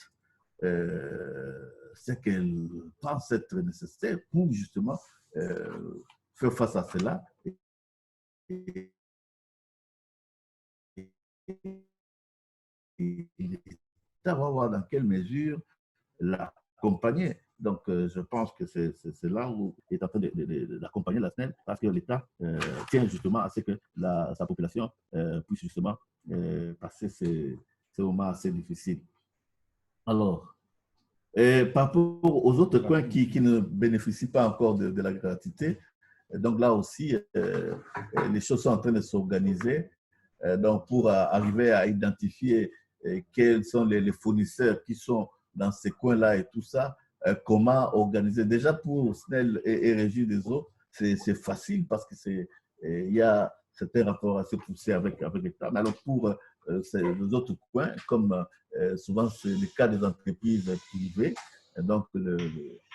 ce qu'elle pense être nécessaire pour justement faire face à cela. Et l'État va voir dans quelle mesure l'accompagner. Donc, je pense que c'est là où il est en train d'accompagner la SNEL, parce que l'État tient justement à ce que sa population puisse justement passer ces moments assez difficiles. Alors, par rapport aux autres coins qui ne bénéficient pas encore de la gratuité, donc là aussi, les choses sont en train de s'organiser donc pour arriver à identifier quels sont les fournisseurs qui sont dans ces coins-là et tout ça, comment organiser. Déjà pour SNEL et Régie des eaux, c'est facile parce qu'il y a certains rapports assez poussés avec l'État. Mais alors pour les autres coins, comme souvent c'est le cas des entreprises privées, donc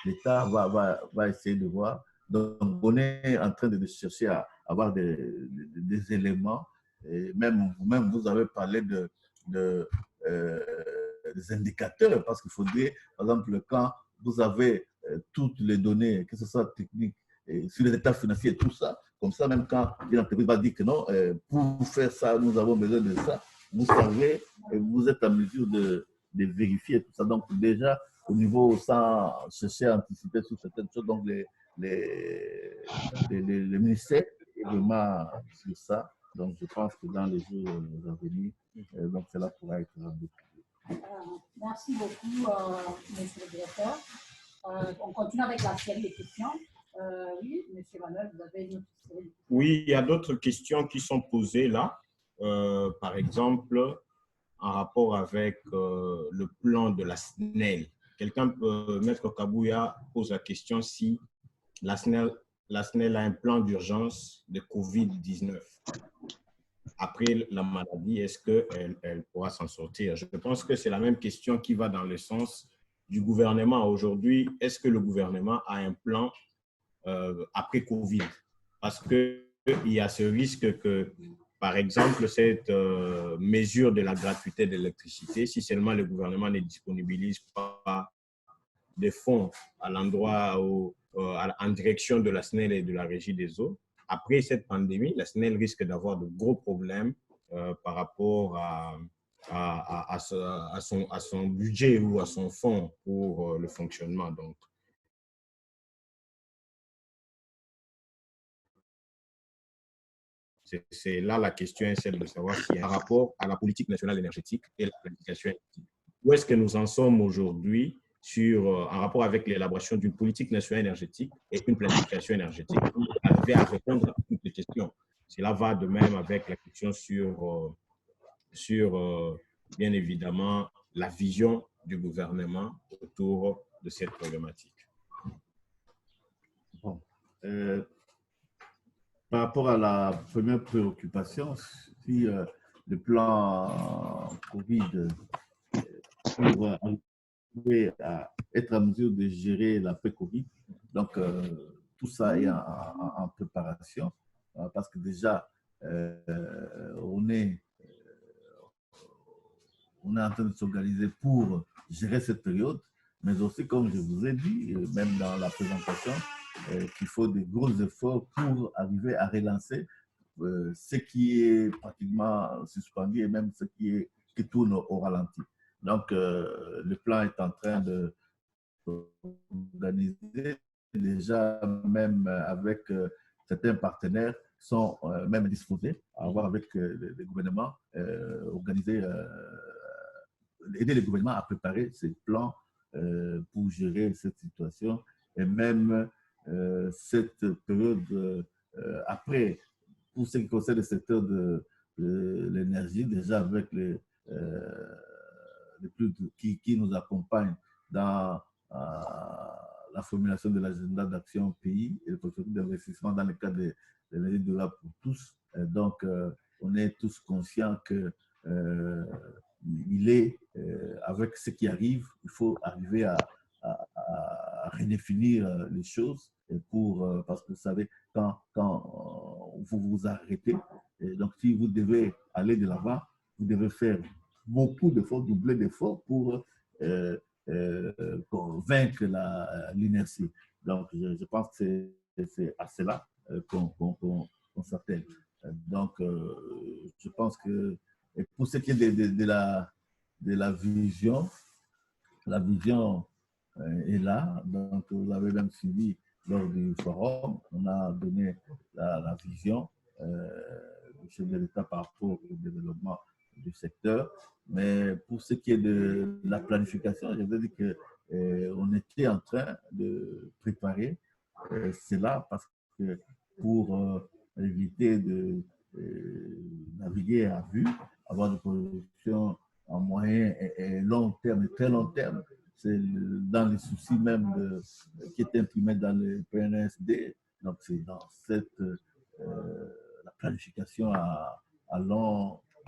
l'État va essayer de voir. Donc on est en train de chercher à avoir des éléments. Et même vous-même, vous avez parlé des indicateurs, parce qu'il faudrait, par exemple, quand vous avez toutes les données, que ce soit techniques, sur les états financiers et tout ça, comme ça, même quand une entreprise va dire que non, pour faire ça, nous avons besoin de ça, vous savez, vous êtes en mesure de vérifier tout ça. Donc déjà, au niveau, sans chercher à anticiper sur certaines choses, donc les ministères est vraiment sur ça. Donc je pense que dans les jours à venir, donc cela pourra être rendu. Merci beaucoup, monsieur le directeur. On continue avec la série de questions. Oui, monsieur Manuel, vous avez une autre série de questions. Oui, il y a d'autres questions qui sont posées là. Par exemple, en rapport avec le plan de la SNEL. Quelqu'un, Maître Kabouya, pose la question si la SNEL a un plan d'urgence de COVID-19. après la maladie, est-ce qu'elle pourra s'en sortir? Je pense que c'est la même question qui va dans le sens du gouvernement aujourd'hui. Est-ce que le gouvernement a un plan après Covid? Parce qu'il y a ce risque que, par exemple, cette mesure de la gratuité de l'électricité, si seulement le gouvernement ne disponibilise pas des fonds à l'endroit en direction de la SNEL et de la Régie des eaux, après cette pandémie, la SNEL risque d'avoir de gros problèmes par rapport à son budget ou à son fonds pour le fonctionnement. Donc, c'est là la question est celle de savoir s'il y a un rapport à la politique nationale énergétique et la planification énergétique. Où est-ce que nous en sommes aujourd'hui en rapport avec l'élaboration d'une politique nationale énergétique et une planification énergétique pour arriver à répondre à toutes les questions. Cela va de même avec la question sur bien évidemment, la vision du gouvernement autour de cette problématique. Bon. Par rapport à la première préoccupation, si le plan COVID pour arriver à être en mesure de gérer l'après-COVID, donc tout ça est en préparation, parce que déjà, on est en train de s'organiser pour gérer cette période, mais aussi, comme je vous ai dit, même dans la présentation, qu'il faut de gros efforts pour arriver à relancer ce qui est pratiquement suspendu et même ce qui tourne au ralenti. Donc, le plan est en train de s'organiser déjà, même avec certains partenaires qui sont même disposés à avoir avec le gouvernement aider le gouvernement à préparer ces plans pour gérer cette situation et même cette période après, pour ce qui concerne le secteur de l'énergie, déjà avec les plus qui nous accompagnent dans la formulation de l'agenda d'action pays et le processus d'investissement dans le cadre de l'énergie durable pour tous. Donc, on est tous conscients que avec ce qui arrive, il faut arriver à redéfinir les choses parce que vous savez, quand vous vous arrêtez, et donc si vous devez aller de l'avant, vous devez faire beaucoup d'efforts, doubler d'efforts pour vaincre l'inertie. Donc, je pense que c'est à cela qu'on s'attelle. Donc, je pense que pour ce qui est de la vision, la vision est là. Donc, vous avez même suivi lors du forum, on a donné la vision du chef de l'État par rapport au développement du secteur. Mais pour ce qui est de la planification, je veux dire qu'on était en train de préparer cela parce que pour éviter de naviguer à vue, avoir des productions en moyen et long terme, et très long terme, c'est dans les soucis même qui est imprimé dans le PNSD. Donc, c'est dans cette la planification à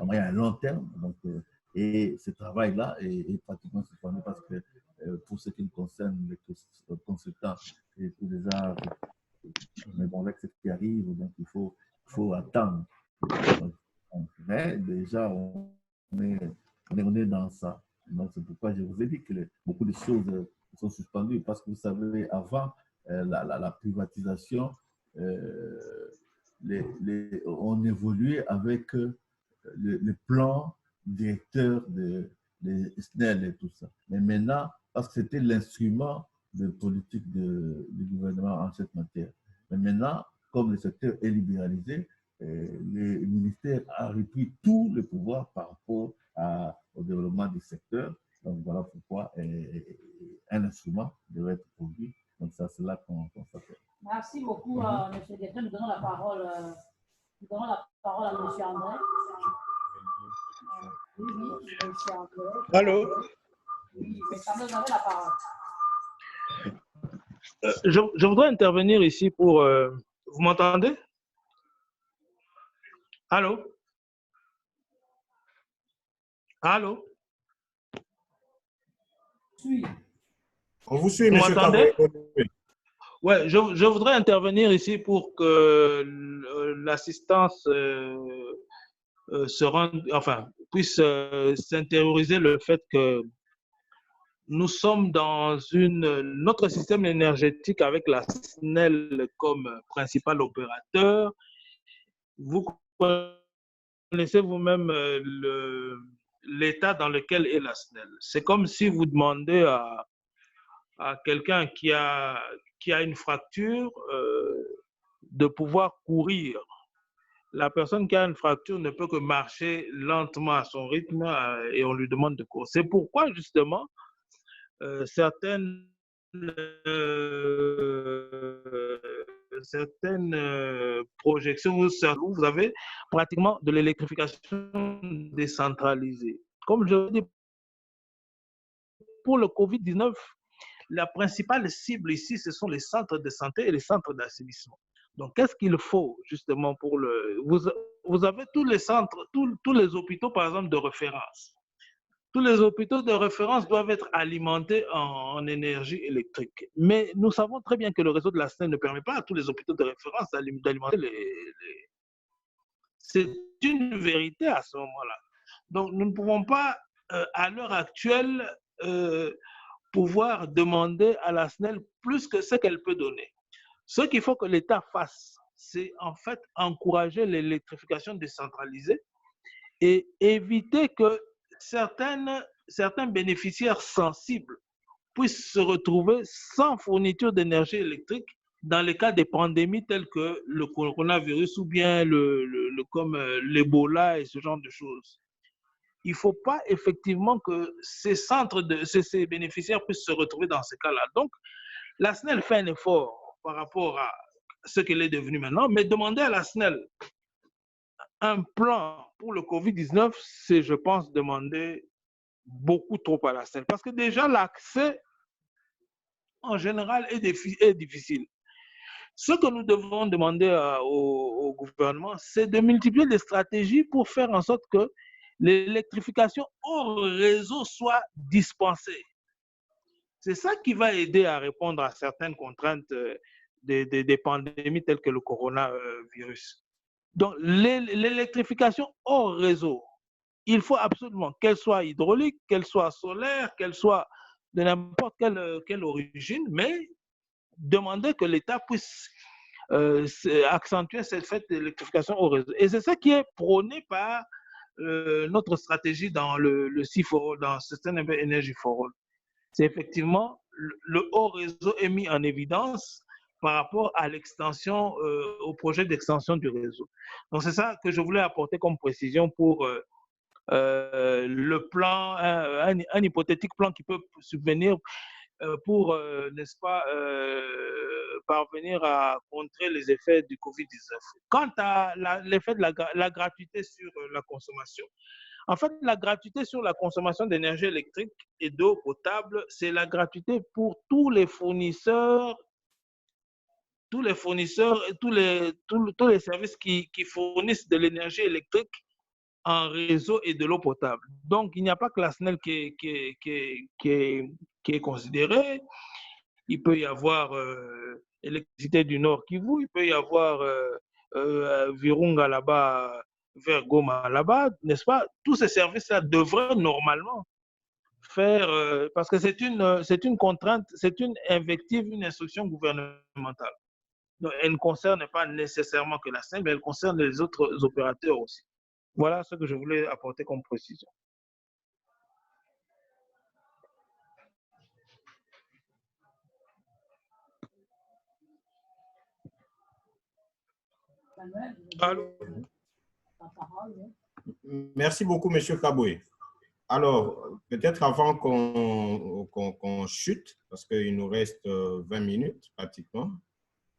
moyen et long terme. Donc, et ce travail-là est pratiquement suspendu parce que pour ce qui concerne les consultants, et tout déjà, mais bon, avec ce qui arrive, donc il faut attendre. Mais déjà, on est dans ça. Donc, c'est pourquoi je vous ai dit que beaucoup de choses sont suspendues parce que vous savez, avant la privatisation, on évoluait avec le plan directeur de SNEL et tout ça. Mais maintenant, parce que c'était l'instrument de politique du gouvernement en cette matière. Mais maintenant, comme le secteur est libéralisé, le ministère a repris tout le pouvoir par rapport au développement du secteur. Donc voilà pourquoi un instrument devrait être produit. Donc ça, c'est là qu'on s'appelle. Merci beaucoup, M. Guettin. Nous donnons la parole à M. André. Oui, M. André. Allô? Oui, M. André, vous avez la parole. Je voudrais intervenir ici pour... vous m'entendez? Allô? Allô? On vous suit, Vous monsieur m'entendez? Kaboué. Ouais, je voudrais intervenir ici pour que l'assistance se rende, enfin, puisse s'intérioriser le fait que nous sommes dans notre système énergétique avec la SNEL comme principal opérateur. Vous connaissez vous-même l'état dans lequel est la SNEL. C'est comme si vous demandez à quelqu'un qui a une fracture de pouvoir courir. La personne qui a une fracture ne peut que marcher lentement à son rythme et on lui demande de courir. C'est pourquoi justement certaines projections, vous avez pratiquement de l'électrification décentralisée. Comme je dis, pour le Covid-19, la principale cible ici, ce sont les centres de santé et les centres d'assainissement. Donc, qu'est-ce qu'il faut justement pour le... Vous avez tous les centres, tous les hôpitaux, par exemple, de référence. Tous les hôpitaux de référence doivent être alimentés en énergie électrique. Mais nous savons très bien que le réseau de la SNEL ne permet pas à tous les hôpitaux de référence d'alimenter les... C'est une vérité à ce moment-là. Donc, nous ne pouvons pas, à l'heure actuelle, pouvoir demander à la SNEL plus que ce qu'elle peut donner. Ce qu'il faut que l'État fasse, c'est en fait encourager l'électrification décentralisée et éviter que certains bénéficiaires sensibles puissent se retrouver sans fourniture d'énergie électrique dans les cas des pandémies telles que le coronavirus ou bien comme l'Ebola et ce genre de choses. Il ne faut pas effectivement que ces bénéficiaires puissent se retrouver dans ce cas-là. Donc, la SNEL fait un effort par rapport à ce qu'elle est devenue maintenant, mais demander à la SNEL un plan pour le Covid-19, c'est, je pense, demander beaucoup trop à la SNEL. Parce que déjà, l'accès, en général, est difficile. Ce que nous devons demander au gouvernement, c'est de multiplier les stratégies pour faire en sorte que l'électrification hors réseau soit dispensée. C'est ça qui va aider à répondre à certaines contraintes des pandémies telles que le coronavirus. Donc, l'électrification hors réseau, il faut absolument qu'elle soit hydraulique, qu'elle soit solaire, qu'elle soit de n'importe quelle origine, mais demander que l'État puisse accentuer cette fête d'électrification au réseau. Et c'est ça qui est prôné par notre stratégie dans le CIFOR, dans Sustainable Energy for All. C'est effectivement le haut réseau est mis en évidence par rapport à l'extension, au projet d'extension du réseau. Donc c'est ça que je voulais apporter comme précision pour le plan, un hypothétique plan qui peut subvenir pour, n'est-ce pas, parvenir à contrer les effets du Covid-19. Quant à l'effet de la gratuité sur la consommation, en fait, la gratuité sur la consommation d'énergie électrique et d'eau potable, c'est la gratuité pour tous les fournisseurs et tous les services qui fournissent de l'énergie électrique en réseau et de l'eau potable. Donc, il n'y a pas que la SNEL qui est considérée. Il peut y avoir Électricité du Nord Kivu, il peut y avoir Virunga là-bas, vers Goma là-bas, n'est-ce pas? Tous ces services-là devraient normalement faire, parce que c'est une contrainte, c'est une invective, une instruction gouvernementale. Donc, elle ne concerne pas nécessairement que la SNEL, mais elle concerne les autres opérateurs aussi. Voilà ce que je voulais apporter comme précision. Allô? Merci beaucoup, M. Kaboué. Alors, peut-être avant qu'on chute, parce qu'il nous reste 20 minutes pratiquement,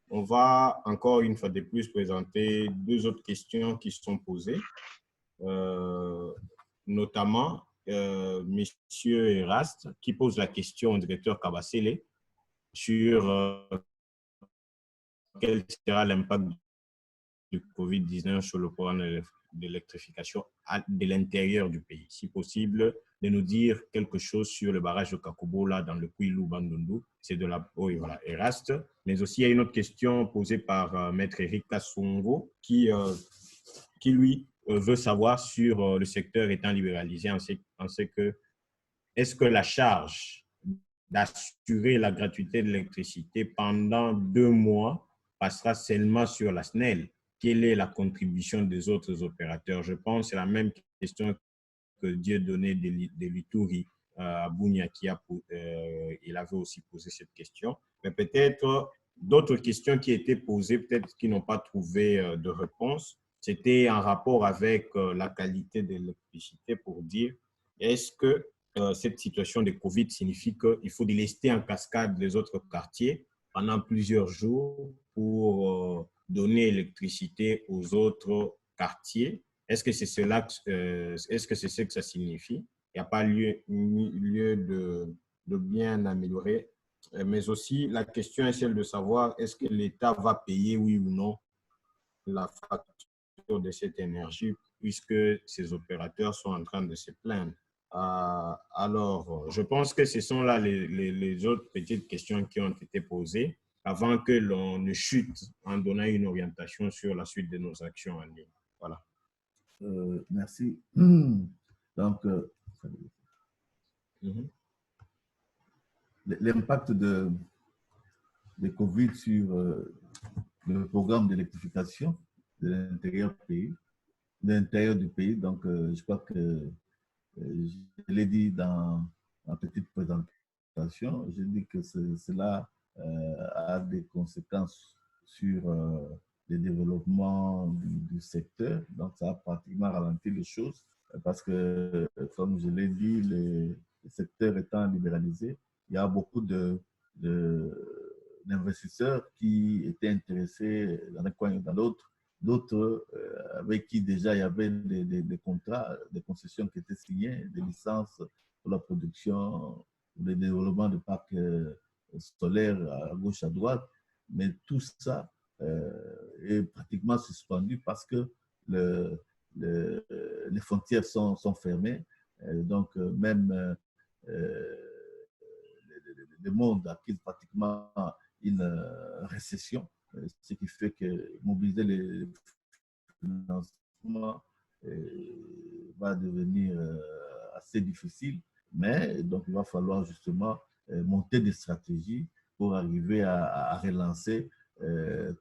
on va encore une fois de plus présenter deux autres questions qui sont posées, notamment M. Eraste qui pose la question au directeur Kabasele sur quel sera l'impact du Covid-19 sur le programme d'électrification de l'intérieur du pays. Si possible, de nous dire quelque chose sur le barrage de Kakobola dans le Kouilou-Bandundu. C'est de la... Oui, voilà, Eraste. Mais aussi, il y a une autre question posée par Maître Eric Kassongo qui lui, veut savoir sur le secteur étant libéralisé, en ce que est-ce que la charge d'assurer la gratuité de l'électricité pendant 2 mois passera seulement sur la SNEL? Quelle est la contribution des autres opérateurs? Je pense que c'est la même question que Dieudonné de Litouri à Bounia, il avait aussi posé cette question. Mais peut-être d'autres questions qui étaient posées, peut-être qui n'ont pas trouvé de réponse. C'était en rapport avec la qualité de l'électricité pour dire, est-ce que cette situation de Covid signifie qu'il faut délester en cascade les autres quartiers pendant plusieurs jours pour donner l'électricité aux autres quartiers? Est-ce que c'est cela, est-ce que c'est ce que ça signifie? Il n'y a pas lieu de bien améliorer. Mais aussi, la question est celle de savoir, est-ce que l'État va payer, oui ou non, la facture de cette énergie, puisque ces opérateurs sont en train de se plaindre. Alors, je pense que ce sont là les autres petites questions qui ont été posées avant que l'on ne chute en donnant une orientation sur la suite de nos actions en ligne. Voilà. Merci. Donc, l'impact de Covid sur le programme d'électrification de l'intérieur du pays. Donc, je crois que je l'ai dit dans ma petite présentation, je dis que cela a des conséquences sur le développement du secteur. Donc, ça a pratiquement ralenti les choses parce que, comme je l'ai dit, le secteur étant libéralisé, il y a beaucoup d'investisseurs qui étaient intéressés dans un coin ou dans l'autre, d'autres avec qui déjà il y avait des contrats, des concessions qui étaient signées, des licences pour la production, le développement de parcs solaires à gauche, à droite, mais tout ça est pratiquement suspendu parce que les frontières sont fermées. Donc, même le monde a pris pratiquement une récession, ce qui fait que mobiliser les financements va devenir assez difficile. Mais donc, il va falloir justement monter des stratégies pour arriver à relancer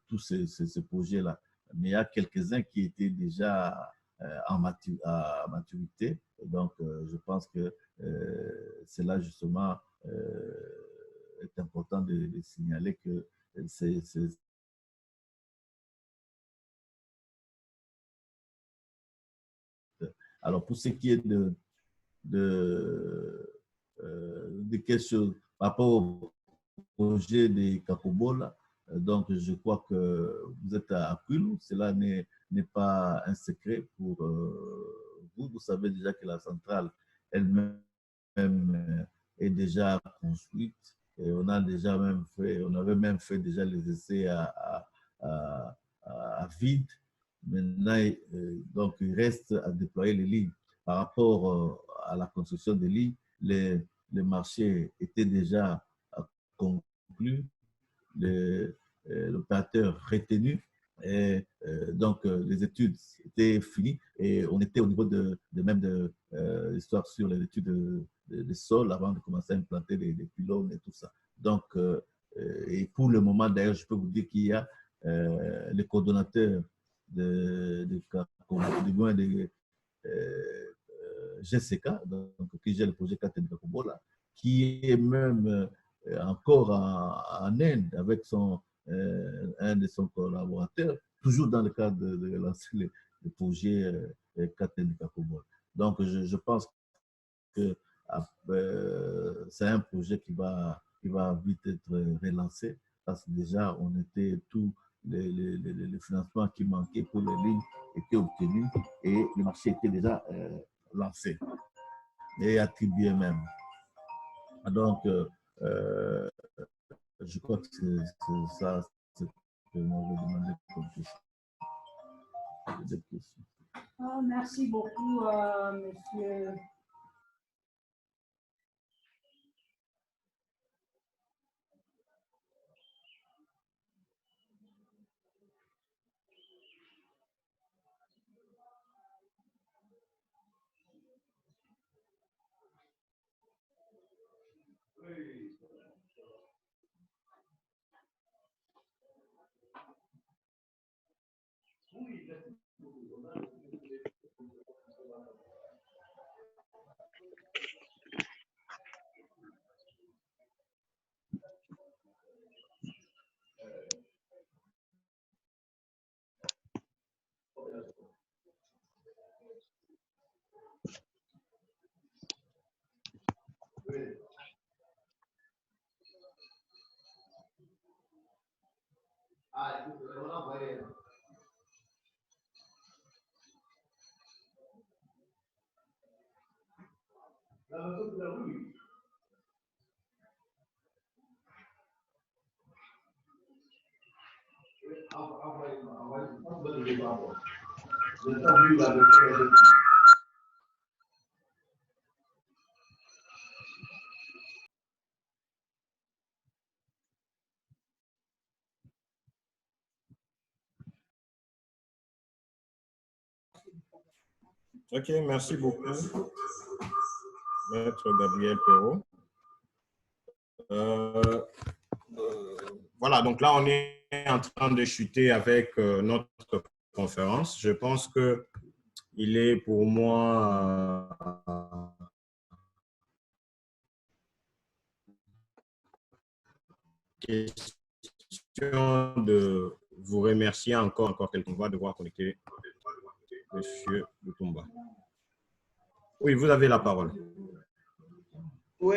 tous ces projets-là. Mais il y a quelques-uns qui étaient déjà à maturité. Donc, je pense que c'est là justement est important de signaler que c'est alors, pour ce qui est de questions par rapport au projet de Kakobola, donc je crois que vous êtes à Kouilou, cela n'est pas un secret pour vous. Vous savez déjà que la centrale elle-même est déjà construite et on avait même fait déjà les essais à vide. Maintenant, donc il reste à déployer les lignes. Par rapport à la construction des lignes, les marchés étaient déjà conclus, l'opérateur retenu. Et donc, les études étaient finies et on était au niveau de l'histoire sur les études des sols avant de commencer à implanter les pylônes et tout ça. Donc, et pour le moment, d'ailleurs, je peux vous dire qu'il y a les coordonnateurs de GCK, donc, qui gère le projet Katene Kakobola, qui est même encore en Inde avec un de son collaborateurs, toujours dans le cadre de lancer le projet Katene Kakobola. Donc, je pense que c'est un projet qui va vite être relancé parce que déjà, on était tous les financements qui manquaient pour les lignes étaient obtenus et le marché était déjà lancé et attribué même. Donc, je crois que c'est ça ce que moi je demandais comme question. Oh, merci beaucoup, monsieur. Ok, merci beaucoup, Maître Gabriel Perrault. Voilà, donc là, on est en train de chuter avec notre conférence. Je pense qu'il est pour moi question de vous remercier encore quelqu'un. On va devoir connecter Monsieur Lutumba. Oui, vous avez la parole. Oui,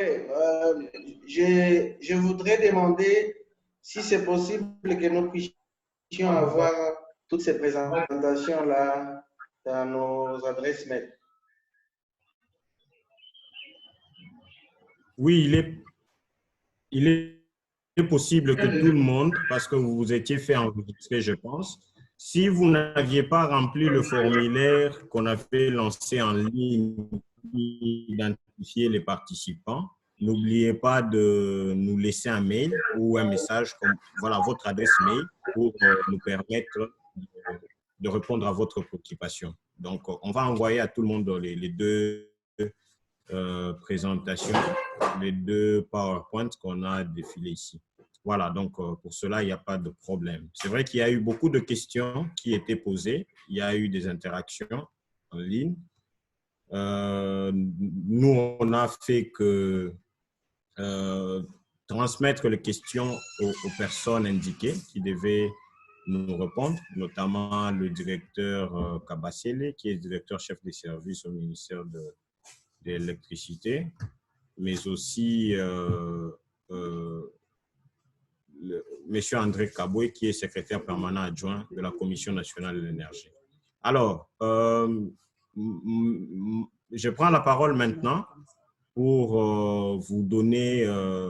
je voudrais demander si c'est possible que nous puissions avoir toutes ces présentations-là dans nos adresses mail. Oui, il est possible que tout le monde, parce que vous vous étiez fait enregistrer, je pense, si vous n'aviez pas rempli le formulaire qu'on avait lancé en ligne pour identifier les participants, n'oubliez pas de nous laisser un mail ou un message comme voilà, votre adresse mail pour nous permettre de répondre à votre préoccupation. Donc, on va envoyer à tout le monde les deux présentations, les deux PowerPoints qu'on a défilés ici. Voilà, donc pour cela, il n'y a pas de problème. C'est vrai qu'il y a eu beaucoup de questions qui étaient posées. Il y a eu des interactions en ligne. Nous, on a fait que transmettre les questions aux personnes indiquées qui devaient nous répondre, notamment le directeur Kabasele, qui est directeur chef des services au ministère de l'électricité, mais aussi Monsieur André Kaboué, qui est secrétaire permanent adjoint de la Commission nationale de l'énergie. Alors, je prends la parole maintenant pour vous donner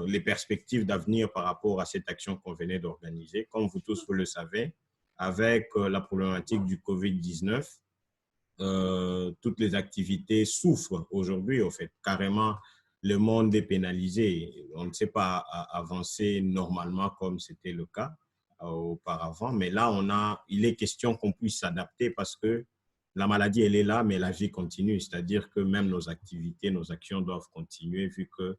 les perspectives d'avenir par rapport à cette action qu'on venait d'organiser. Comme vous tous, vous le savez, avec la problématique du COVID-19, toutes les activités souffrent aujourd'hui, au fait. Carrément, le monde est pénalisé. On ne sait pas avancer normalement comme c'était le cas auparavant. Mais là, il est question qu'on puisse s'adapter parce que la maladie, elle est là, mais la vie continue. C'est-à-dire que même nos activités, nos actions doivent continuer vu que nous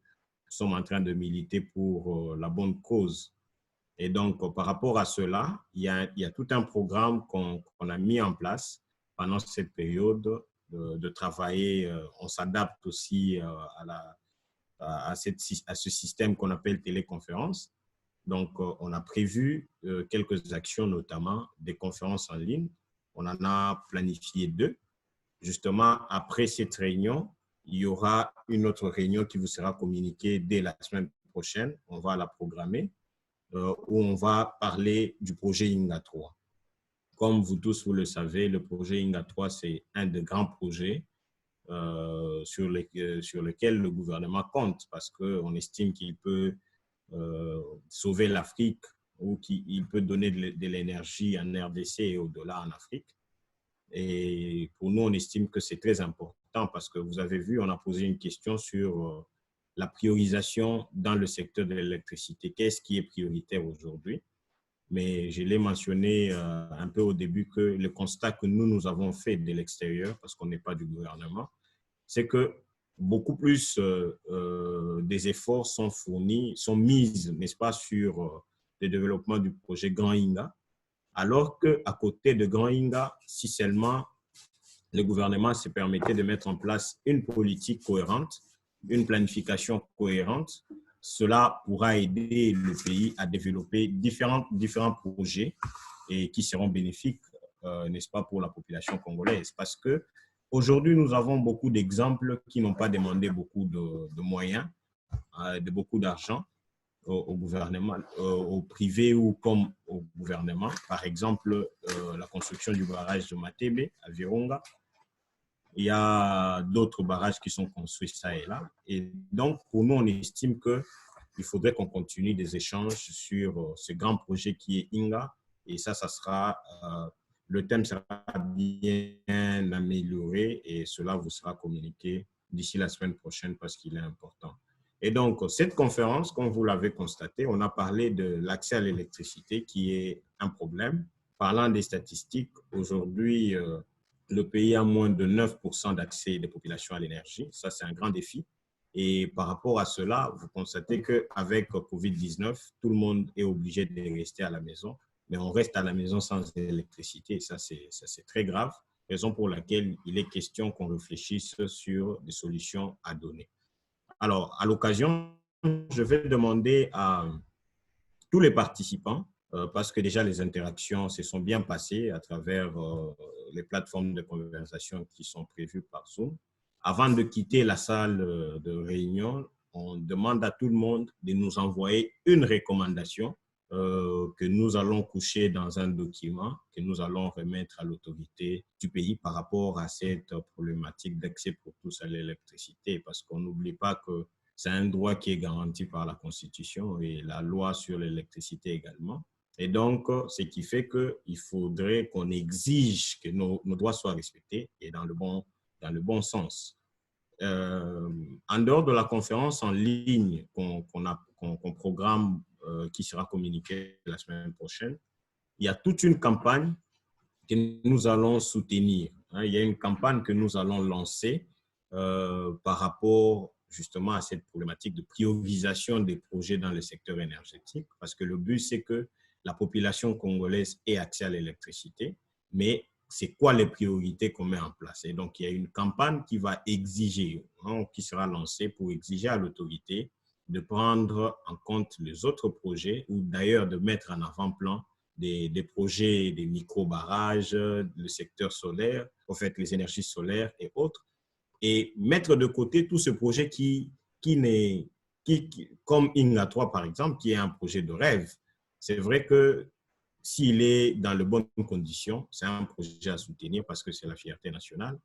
sommes en train de militer pour la bonne cause. Et donc, par rapport à cela, il y a tout un programme qu'on a mis en place pendant cette période de travailler. On s'adapte aussi à ce système qu'on appelle téléconférence. Donc, on a prévu quelques actions, notamment des conférences en ligne. On en a planifié 2. Justement, après cette réunion, il y aura une autre réunion qui vous sera communiquée dès la semaine prochaine. On va la programmer, où on va parler du projet INGA 3. Comme vous tous, vous le savez, le projet INGA 3, c'est un des grands projets sur lequel le gouvernement compte parce qu'on estime qu'il peut sauver l'Afrique ou qu'il peut donner de l'énergie en RDC et au-delà en Afrique. Et pour nous, on estime que c'est très important parce que vous avez vu, on a posé une question sur la priorisation dans le secteur de l'électricité. Qu'est-ce qui est prioritaire aujourd'hui? Mais je l'ai mentionné un peu au début que le constat que nous avons fait de l'extérieur, parce qu'on n'est pas du gouvernement, c'est que beaucoup plus des efforts sont fournis, sont mis, n'est-ce pas, sur le développement du projet Grand Inga, alors qu'à côté de Grand Inga, si seulement le gouvernement se permettait de mettre en place une politique cohérente, une planification cohérente, cela pourra aider le pays à développer différents projets et qui seront bénéfiques, n'est-ce pas, pour la population congolaise. Parce que aujourd'hui, nous avons beaucoup d'exemples qui n'ont pas demandé beaucoup de moyens, de beaucoup d'argent au gouvernement, au privé ou comme au gouvernement. Par exemple, la construction du barrage de Matebe à Virunga. Il y a d'autres barrages qui sont construits ça et là. Et donc, pour nous, on estime qu'il faudrait qu'on continue des échanges sur ce grand projet qui est Inga. Et ça sera, le thème sera bien amélioré et cela vous sera communiqué d'ici la semaine prochaine parce qu'il est important. Et donc, cette conférence, comme vous l'avez constaté, on a parlé de l'accès à l'électricité qui est un problème. Parlant des statistiques, aujourd'hui, le pays a moins de 9% d'accès des populations à l'énergie. Ça, c'est un grand défi. Et par rapport à cela, vous constatez qu'avec COVID-19, tout le monde est obligé de rester à la maison. Mais on reste à la maison sans électricité. Et ça, c'est très grave. Raison pour laquelle il est question qu'on réfléchisse sur des solutions à donner. Alors, à l'occasion, je vais demander à tous les participants, parce que déjà les interactions se sont bien passées à travers les plateformes de conversation qui sont prévues par Zoom. Avant de quitter la salle de réunion, on demande à tout le monde de nous envoyer une recommandation que nous allons coucher dans un document, que nous allons remettre à l'autorité du pays par rapport à cette problématique d'accès pour tous à l'électricité, parce qu'on n'oublie pas que c'est un droit qui est garanti par la Constitution et la loi sur l'électricité également. Et donc, ce qui fait qu'il faudrait qu'on exige que nos droits soient respectés et dans le bon sens. En dehors de la conférence en ligne qu'on programme, qui sera communiquée la semaine prochaine, il y a toute une campagne que nous allons soutenir. Il y a une campagne que nous allons lancer par rapport justement à cette problématique de priorisation des projets dans le secteur énergétique, parce que le but, c'est que la population congolaise ait accès à l'électricité, mais c'est quoi les priorités qu'on met en place? Et donc, il y a une campagne qui va exiger, qui sera lancée pour exiger à l'autorité de prendre en compte les autres projets ou d'ailleurs de mettre en avant-plan des projets, des micro-barrages, le secteur solaire, en fait, les énergies solaires et autres, et mettre de côté tout ce projet qui comme Inga 3 par exemple, qui est un projet de rêve. C'est vrai que s'il est dans de bonnes conditions, c'est un projet à soutenir parce que c'est la fierté nationale.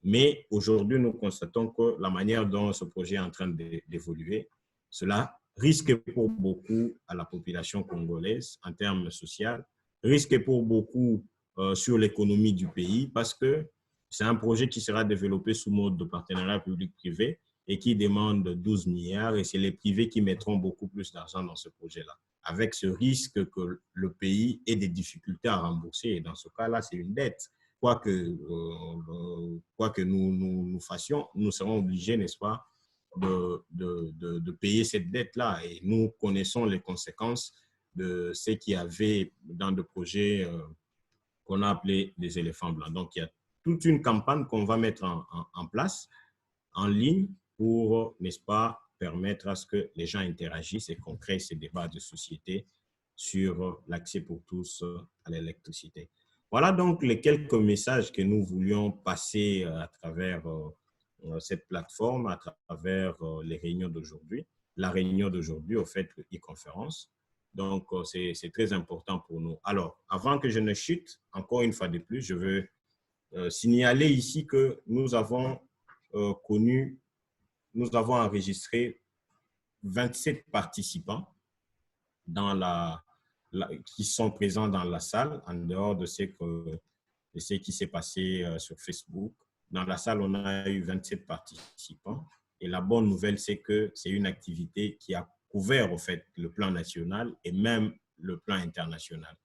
Mais aujourd'hui, nous constatons que la manière dont ce projet est en train d'évoluer, cela risque pour beaucoup à la population congolaise en termes sociaux, risque pour beaucoup sur l'économie du pays parce que c'est un projet qui sera développé sous mode de partenariat public-privé et qui demande 12 milliards et c'est les privés qui mettront beaucoup plus d'argent dans ce projet-là, avec ce risque que le pays ait des difficultés à rembourser. Et dans ce cas-là, c'est une dette. Quoi que nous fassions, nous serons obligés, n'est-ce pas, de payer cette dette-là. Et nous connaissons les conséquences de ce qu'il y avait dans des projets qu'on a appelés des éléphants blancs. Donc, il y a toute une campagne qu'on va mettre en place en ligne pour, n'est-ce pas, permettre à ce que les gens interagissent et qu'on crée ces débats de société sur l'accès pour tous à l'électricité. Voilà donc les quelques messages que nous voulions passer à travers cette plateforme, à travers les réunions d'aujourd'hui. La réunion d'aujourd'hui, au fait, e-conférence. Donc, c'est très important pour nous. Alors, avant que je ne chute, encore une fois de plus, je veux signaler ici que nous avons enregistré 27 participants qui sont présents dans la salle, en dehors de ceux que de ce qui s'est passé sur Facebook. Dans la salle, on a eu 27 participants. Et la bonne nouvelle, c'est que c'est une activité qui a couvert, au fait, le plan national et même le plan international.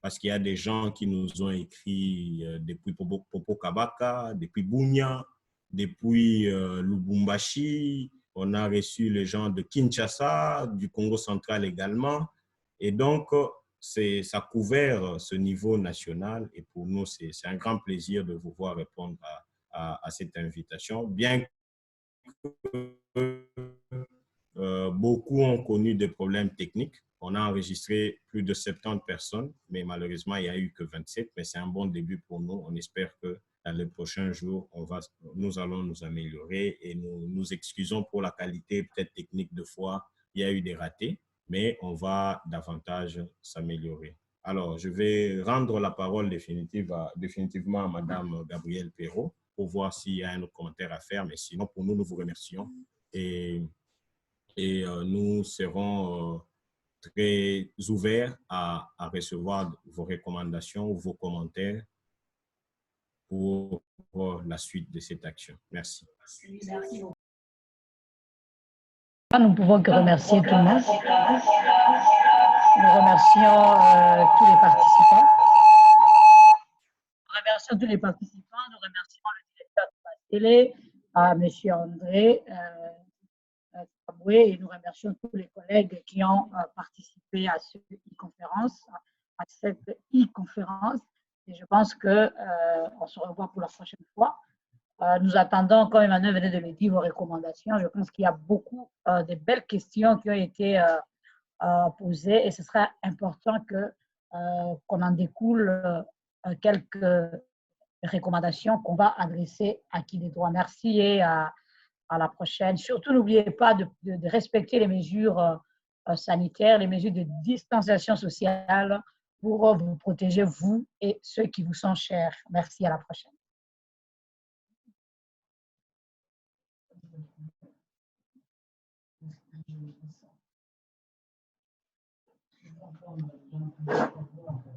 Parce qu'il y a des gens qui nous ont écrit depuis Popo Kabaka, depuis Bunia, depuis Lubumbashi. On a reçu les gens de Kinshasa, du Congo central également. Et donc, ça a couvert ce niveau national. Et pour nous, c'est un grand plaisir de vous voir répondre à cette invitation. Bien que beaucoup ont connu des problèmes techniques. On a enregistré plus de 70 personnes, mais malheureusement, il n'y a eu que 27. Mais c'est un bon début pour nous. On espère que dans les prochains jours, nous allons nous améliorer et nous excusons pour la qualité peut-être technique de fois. Il y a eu des ratés, mais on va davantage s'améliorer. Alors, je vais rendre la parole définitivement à Madame Gabrielle Perrault pour voir s'il y a un autre commentaire à faire. Mais sinon, pour nous, nous vous remercions et nous serons très ouverts à recevoir vos recommandations ou vos commentaires pour la suite de cette action. Merci. Merci. Nous ne pouvons que remercier tout le monde. Nous remercions tous les participants. Nous remercions tous les participants. Nous remercions le directeur de la télé, M. André Taboué, et nous remercions tous les collègues qui ont participé à cette e-conférence. Et je pense qu'on se revoit pour la prochaine fois. Nous attendons, comme Emmanuel venait de le dire, vos recommandations. Je pense qu'il y a beaucoup de belles questions qui ont été posées et ce sera important qu'on en découle quelques recommandations qu'on va adresser à qui des droits. Merci et à la prochaine. Surtout, n'oubliez pas de respecter les mesures sanitaires, les mesures de distanciation sociale pour vous protéger, vous et ceux qui vous sont chers. Merci, à la prochaine. Thank you.